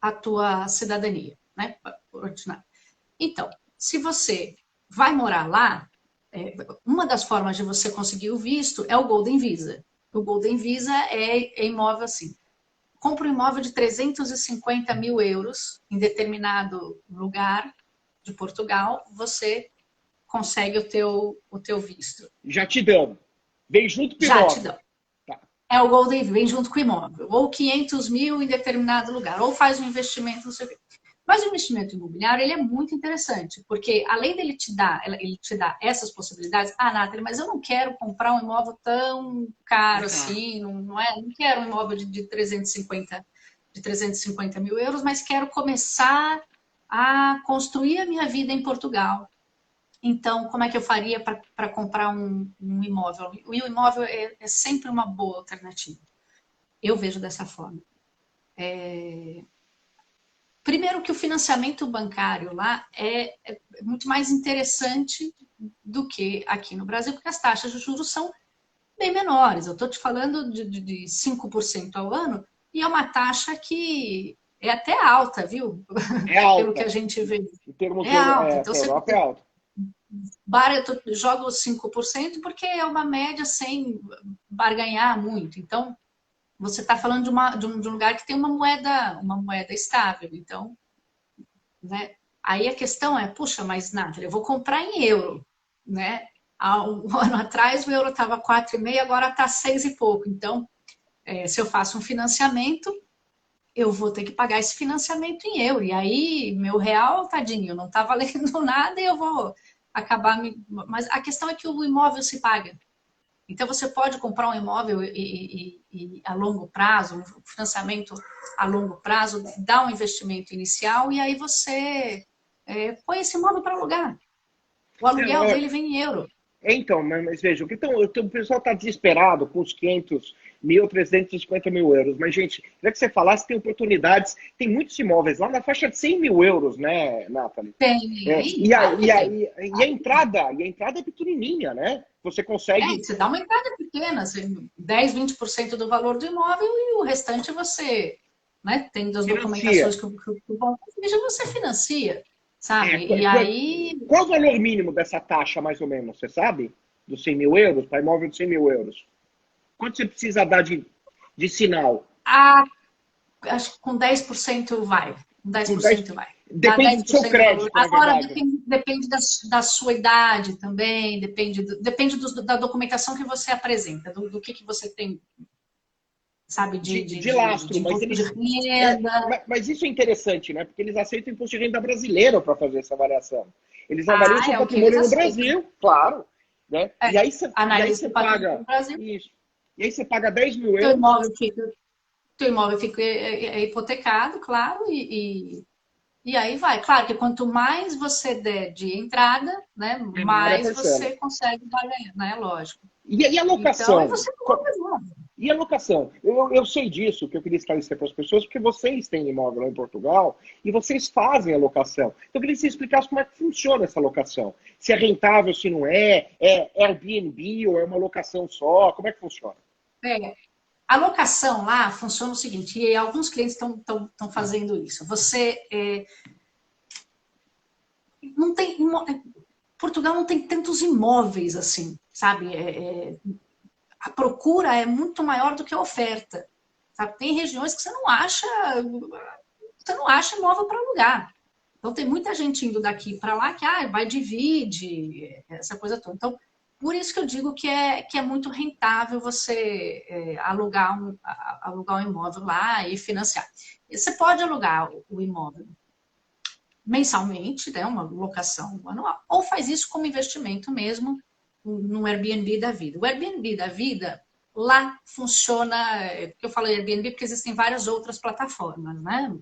a tua cidadania, né? Ordinária. Então, se você vai morar lá, uma das formas de você conseguir o visto é o Golden Visa. O Golden Visa é imóvel assim. Compra um imóvel de 350 mil euros em determinado lugar de Portugal, você consegue o teu visto. Já te dão. Vem junto com o imóvel. Já te dão. Tá. É o Golden Visa, vem junto com o imóvel. Ou 500 mil em determinado lugar. Ou faz um investimento no seu... Mas o investimento imobiliário, ele é muito interessante, porque além dele te dar essas possibilidades, Nathalie, mas eu não quero comprar um imóvel tão caro assim, não quero um imóvel de 350 mil euros, mas quero começar a construir a minha vida em Portugal. Então, como é que eu faria para comprar um imóvel? O imóvel é sempre uma boa alternativa. Eu vejo dessa forma. Primeiro que o financiamento bancário lá é muito mais interessante do que aqui no Brasil, porque as taxas de juros são bem menores. Eu estou te falando de 5% ao ano, e é uma taxa que é até alta, viu? É alta. Pelo que a gente vê. Em termos é alta. Então, você é alta. Eu jogo os 5% porque é uma média sem barganhar muito. Então, você está falando de um lugar que tem uma moeda estável. Então, né? Aí a questão é, puxa, mas Nathalie, eu vou comprar em euro, né? Há um ano atrás o euro estava 4,5, agora está 6 e pouco. Então, se eu faço um financiamento, eu vou ter que pagar esse financiamento em euro. E aí, meu real, tadinho, não está valendo nada e eu vou acabar... Mas a questão é que o imóvel se paga. Então, você pode comprar um imóvel e a longo prazo, um financiamento a longo prazo, dar um investimento inicial e aí você põe esse imóvel para alugar. O aluguel dele vem em euro. Então, mas veja, o pessoal está desesperado com os 500 mil, 350 mil euros. Mas, gente, queria que você falasse, tem oportunidades, tem muitos imóveis lá na faixa de 100 mil euros, né, Nathalie? Tem. E a entrada é pequenininha, né? Você consegue... você dá uma entrada pequena, 10, 20% do valor do imóvel e o restante você, né, tendo as documentações que o banco exige, você financia, sabe? Qual o valor mínimo dessa taxa, mais ou menos, você sabe? Dos 100 mil euros, para imóvel de 100 mil euros. Quanto você precisa dar de sinal? Acho que com 10% vai. 10% vai. Depende do seu crédito, agora depende da sua idade também, depende da documentação que você apresenta, do que você tem, sabe, de lastro, de renda. Mas isso é interessante, né? Porque eles aceitam imposto de renda brasileiro para fazer essa variação. Eles avaliam seu patrimônio no Brasil, claro. Né? E aí você paga isso. E aí você paga 10 mil euros. Teu imóvel fica hipotecado, claro, e aí vai. Claro que quanto mais você der de entrada, né, mais você consegue ganhar, né? Lógico. E a locação? Então, você compra. E a locação? Eu sei disso, que eu queria esclarecer para as pessoas, porque vocês têm imóvel lá em Portugal e vocês fazem a locação. Então, eu queria que você explicasse como é que funciona essa locação. Se é rentável, se não é Airbnb ou é uma locação só, como é que funciona? A locação lá funciona o seguinte, e alguns clientes estão fazendo isso. Você não tem... Portugal não tem tantos imóveis assim, sabe? A procura é muito maior do que a oferta. Sabe? Tem regiões que você não acha imóvel para alugar. Então tem muita gente indo daqui para lá que vai divide, essa coisa toda. Então, por isso que eu digo que é muito rentável você alugar um imóvel lá e financiar. E você pode alugar o imóvel mensalmente, né, uma locação anual, ou faz isso como investimento mesmo no Airbnb da vida. O Airbnb da vida, lá funciona, eu falo Airbnb porque existem várias outras plataformas, né?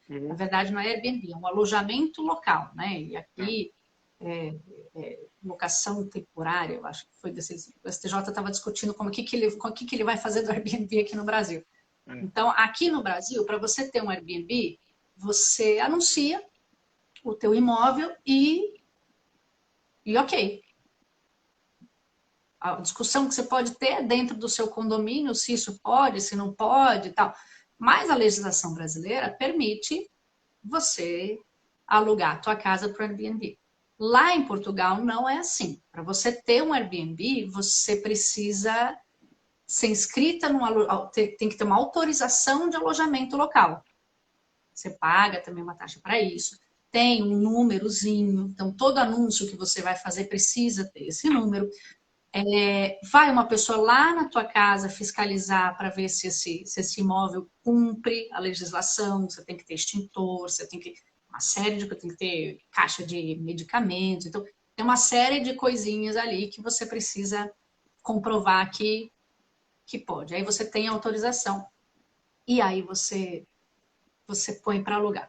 Na verdade, não é Airbnb, é um alojamento local, né? E aqui, locação temporária, eu acho que foi desse... O STJ estava discutindo o que ele vai fazer do Airbnb aqui no Brasil. Então, aqui no Brasil, para você ter um Airbnb, você anuncia o teu imóvel e ok. A discussão que você pode ter é dentro do seu condomínio, se isso pode, se não pode e tal. Mas a legislação brasileira permite você alugar a tua casa para o Airbnb. Lá em Portugal não é assim. Para você ter um Airbnb, você precisa ser inscrita tem que ter uma autorização de alojamento local. Você paga também uma taxa para isso. Tem um númerozinho, então todo anúncio que você vai fazer precisa ter esse número. Vai uma pessoa lá na tua casa fiscalizar para ver se esse imóvel cumpre a legislação, você tem que ter extintor, você tem que uma série de tem que ter caixa de medicamentos, então tem uma série de coisinhas ali que você precisa comprovar que pode. Aí você tem autorização e aí você põe para alugar.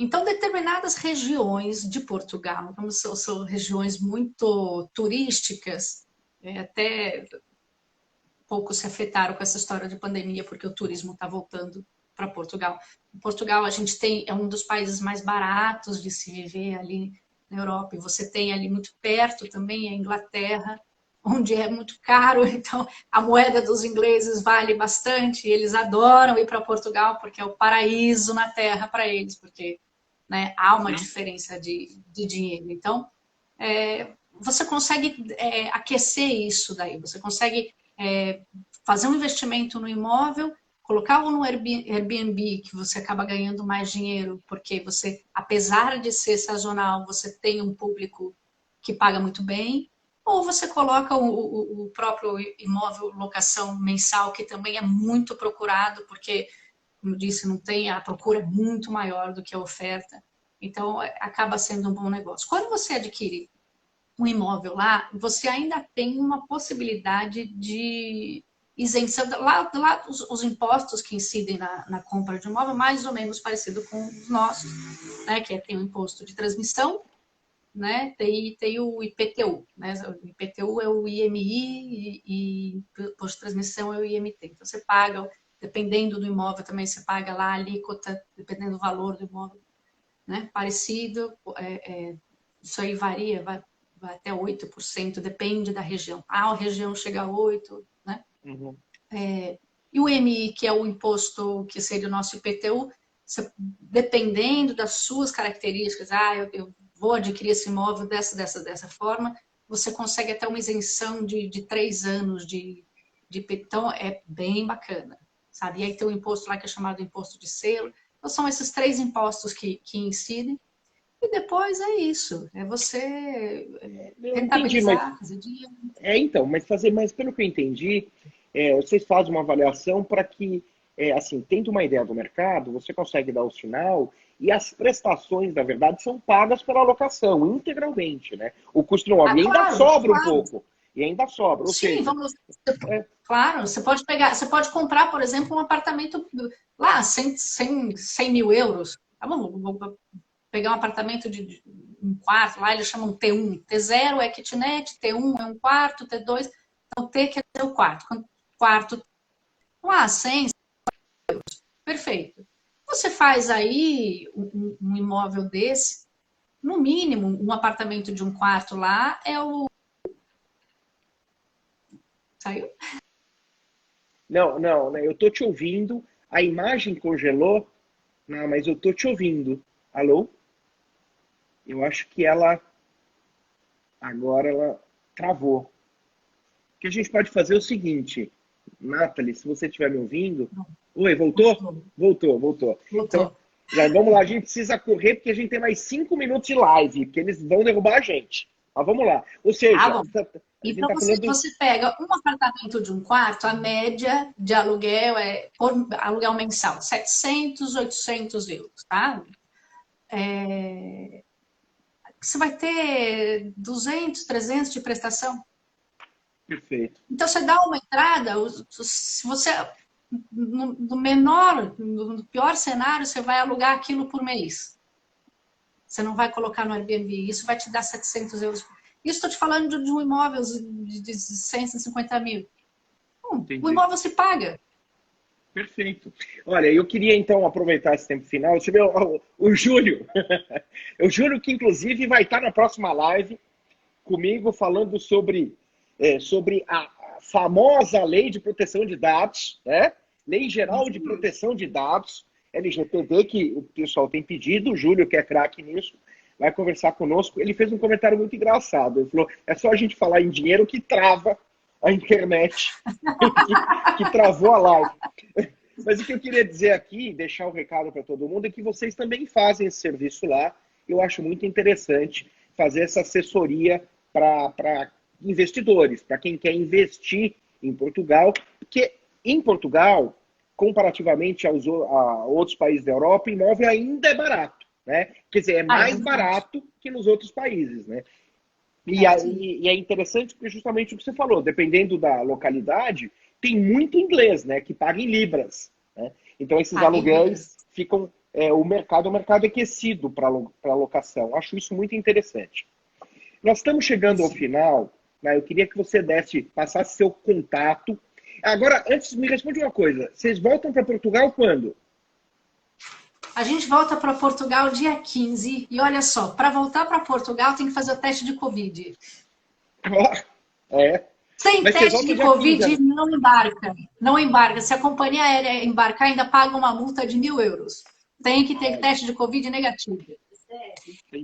Então, determinadas regiões de Portugal, como são regiões muito turísticas, até pouco se afetaram com essa história de pandemia, porque o turismo está voltando para Portugal. Em Portugal, a gente é um dos países mais baratos de se viver ali na Europa, e você tem ali muito perto também a Inglaterra, onde é muito caro, então a moeda dos ingleses vale bastante, e eles adoram ir para Portugal, porque é o paraíso na terra para eles, porque né, há uma diferença de dinheiro. Então, você consegue aquecer isso daí, você consegue fazer um investimento no imóvel, colocá-lo no Airbnb, que você acaba ganhando mais dinheiro, porque você, apesar de ser sazonal, você tem um público que paga muito bem, ou você coloca o próprio imóvel locação mensal, que também é muito procurado, porque, como eu disse, não tem, a procura é muito maior do que a oferta, então acaba sendo um bom negócio. Quando você adquire um imóvel lá, você ainda tem uma possibilidade de isenção. Lá os impostos que incidem na compra de um imóvel, mais ou menos parecido com os nossos, né? Que tem o imposto de transmissão, né? Tem o IPTU, né? O IPTU é o IMI e o imposto de transmissão é o IMT. Então você paga, dependendo do imóvel também, você paga lá a alíquota, dependendo do valor do imóvel, né? Parecido, isso aí varia, vai até 8%, depende da região. A região chega a 8%, né? Uhum. E o IMI, que é o imposto que seria o nosso IPTU, dependendo das suas características, eu vou adquirir esse imóvel dessa forma, você consegue até uma isenção de 3 anos de IPTU, então é bem bacana, sabe? E aí tem o imposto lá que é chamado imposto de selo, então são esses 3 impostos que incidem, e depois é isso, é você rentabilizar, fazer dinheiro. Então, mas pelo que eu entendi, vocês fazem uma avaliação para que, assim, tendo uma ideia do mercado, você consegue dar o sinal e as prestações, na verdade, são pagas pela locação, integralmente, né? O custo não ainda claro, sobra um pouco. E ainda sobra, ou Sim, seja... Claro, você pode comprar, por exemplo, um apartamento lá, 100 mil euros. Tá bom, vou pegar um apartamento de um quarto, lá eles chamam T1. T0 é kitnet, T1 é um quarto, T2, então T que é o quarto. Quarto, 100, perfeito. Você faz aí um imóvel desse, no mínimo, um apartamento de um quarto lá é o... Saiu? Não, eu tô te ouvindo. A imagem congelou. Não, mas eu tô te ouvindo. Alô? Eu acho que agora ela travou. O que a gente pode fazer é o seguinte, Nathalie, se você estiver me ouvindo... Oi, voltou? Voltou. Então, já vamos lá, a gente precisa correr porque a gente tem mais 5 minutos de live, porque eles vão derrubar a gente. Mas vamos lá. Ou seja... Então, você pega um apartamento de um quarto, a média de aluguel por aluguel mensal, 700, 800 euros, tá? Você vai ter 200, 300 de prestação. Perfeito. Então, você dá uma entrada, se você, no pior cenário, você vai alugar aquilo por mês. Você não vai colocar no Airbnb. Isso vai te dar 700 euros. Isso estou te falando de um imóvel de 100, 150 mil. O imóvel se paga. Perfeito. Olha, eu queria então aproveitar esse tempo final. Deixa eu ver o Júlio. O Júlio que inclusive vai estar na próxima live comigo falando sobre a famosa Lei de Proteção de Dados, né? Lei Geral de Proteção de Dados, LGPD, que o pessoal tem pedido. O Júlio, que é craque nisso, vai conversar conosco. Ele fez um comentário muito engraçado. Ele falou, é só a gente falar em dinheiro que trava a internet, que travou a live. Mas o que eu queria dizer aqui, deixar o recado para todo mundo, é que vocês também fazem esse serviço lá. Eu acho muito interessante fazer essa assessoria para investidores, para quem quer investir em Portugal, porque em Portugal, comparativamente a outros países da Europa, imóvel ainda é barato, né? Quer dizer, é mais barato que nos outros países, né? E é interessante porque justamente o que você falou, dependendo da localidade, tem muito inglês, né? Que paga em libras, né? Então esses aluguéis ficam... o mercado é um mercado aquecido para locação. Acho isso muito interessante. Nós estamos chegando ao final, né? Eu queria que você passasse seu contato. Agora, antes, me responde uma coisa. Vocês voltam para Portugal quando? A gente volta para Portugal dia 15. E olha só, para voltar para Portugal tem que fazer o teste de Covid. Sem teste de Covid 15, não embarca. Não embarca. Se a companhia aérea embarcar, ainda paga uma multa de 1.000 euros. Tem que ter teste de Covid negativo.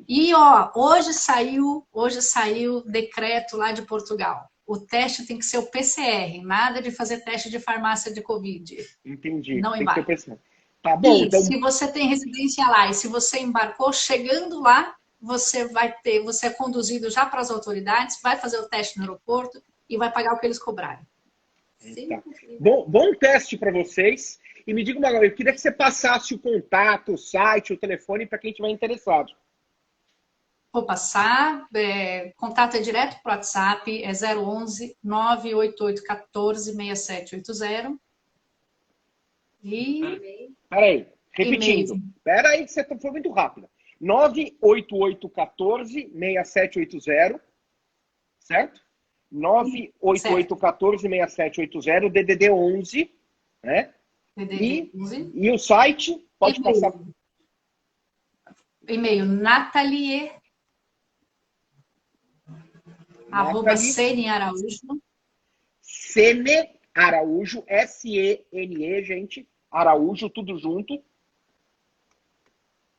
E ó, hoje saiu decreto lá de Portugal. O teste tem que ser o PCR, nada de fazer teste de farmácia de Covid. Entendi. Não embarca. Tá bom, então... se você tem residência lá e se você embarcou, chegando lá, você é conduzido já para as autoridades, vai fazer o teste no aeroporto e vai pagar o que eles cobrarem. Tá. Bom teste para vocês. E me diga uma coisa, eu queria que você passasse o contato, o site, o telefone para quem estiver interessado. Vou passar, contato é direto para o WhatsApp, é 011 988 14 6780. E... Peraí, repetindo. Peraí, que você foi muito rápida. 988 14 6780, certo? 988 14 6780, DDD 11, né? DDD 11. E o site, pode passar. E-mail, Nathalie, @Sene Araújo. Sene Araújo, S-E-N-E, gente. Araújo, tudo junto.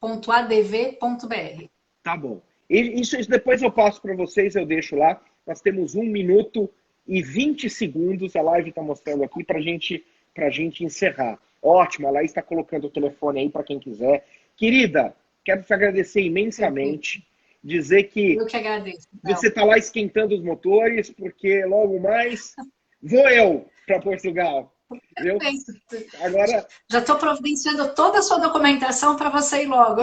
.adv.br. Tá bom. Isso depois eu passo para vocês, eu deixo lá. Nós temos 1 minuto e 20 segundos, a live está mostrando aqui, para gente encerrar. Ótimo, a Laís está colocando o telefone aí para quem quiser. Querida, quero te agradecer imensamente. Dizer que eu que agradeço. Você está lá esquentando os motores, porque logo mais vou eu para Portugal. Viu? Agora... Já estou providenciando toda a sua documentação para você ir logo.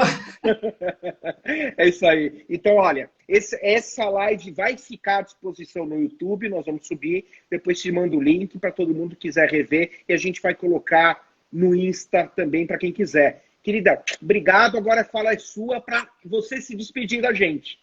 É isso aí. Então, olha, essa live vai ficar à disposição no YouTube, nós vamos subir, depois te mando o link para todo mundo que quiser rever e a gente vai colocar no Insta também para quem quiser. Querida, obrigado. Agora a fala é sua para você se despedir da gente.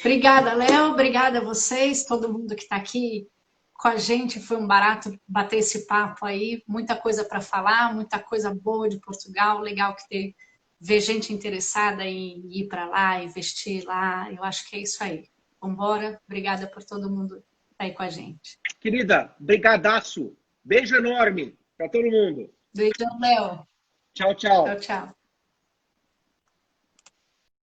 Obrigada, Léo. Obrigada a vocês, todo mundo que está aqui com a gente. Foi um barato bater esse papo aí. Muita coisa para falar, muita coisa boa de Portugal. Legal que ver gente interessada em ir para lá, investir lá. Eu acho que é isso aí. Vambora. Obrigada por todo mundo estar aí com a gente. Querida, brigadaço. Beijo enorme para todo mundo. Beijão, Léo. Tchau, tchau. Tchau, tchau.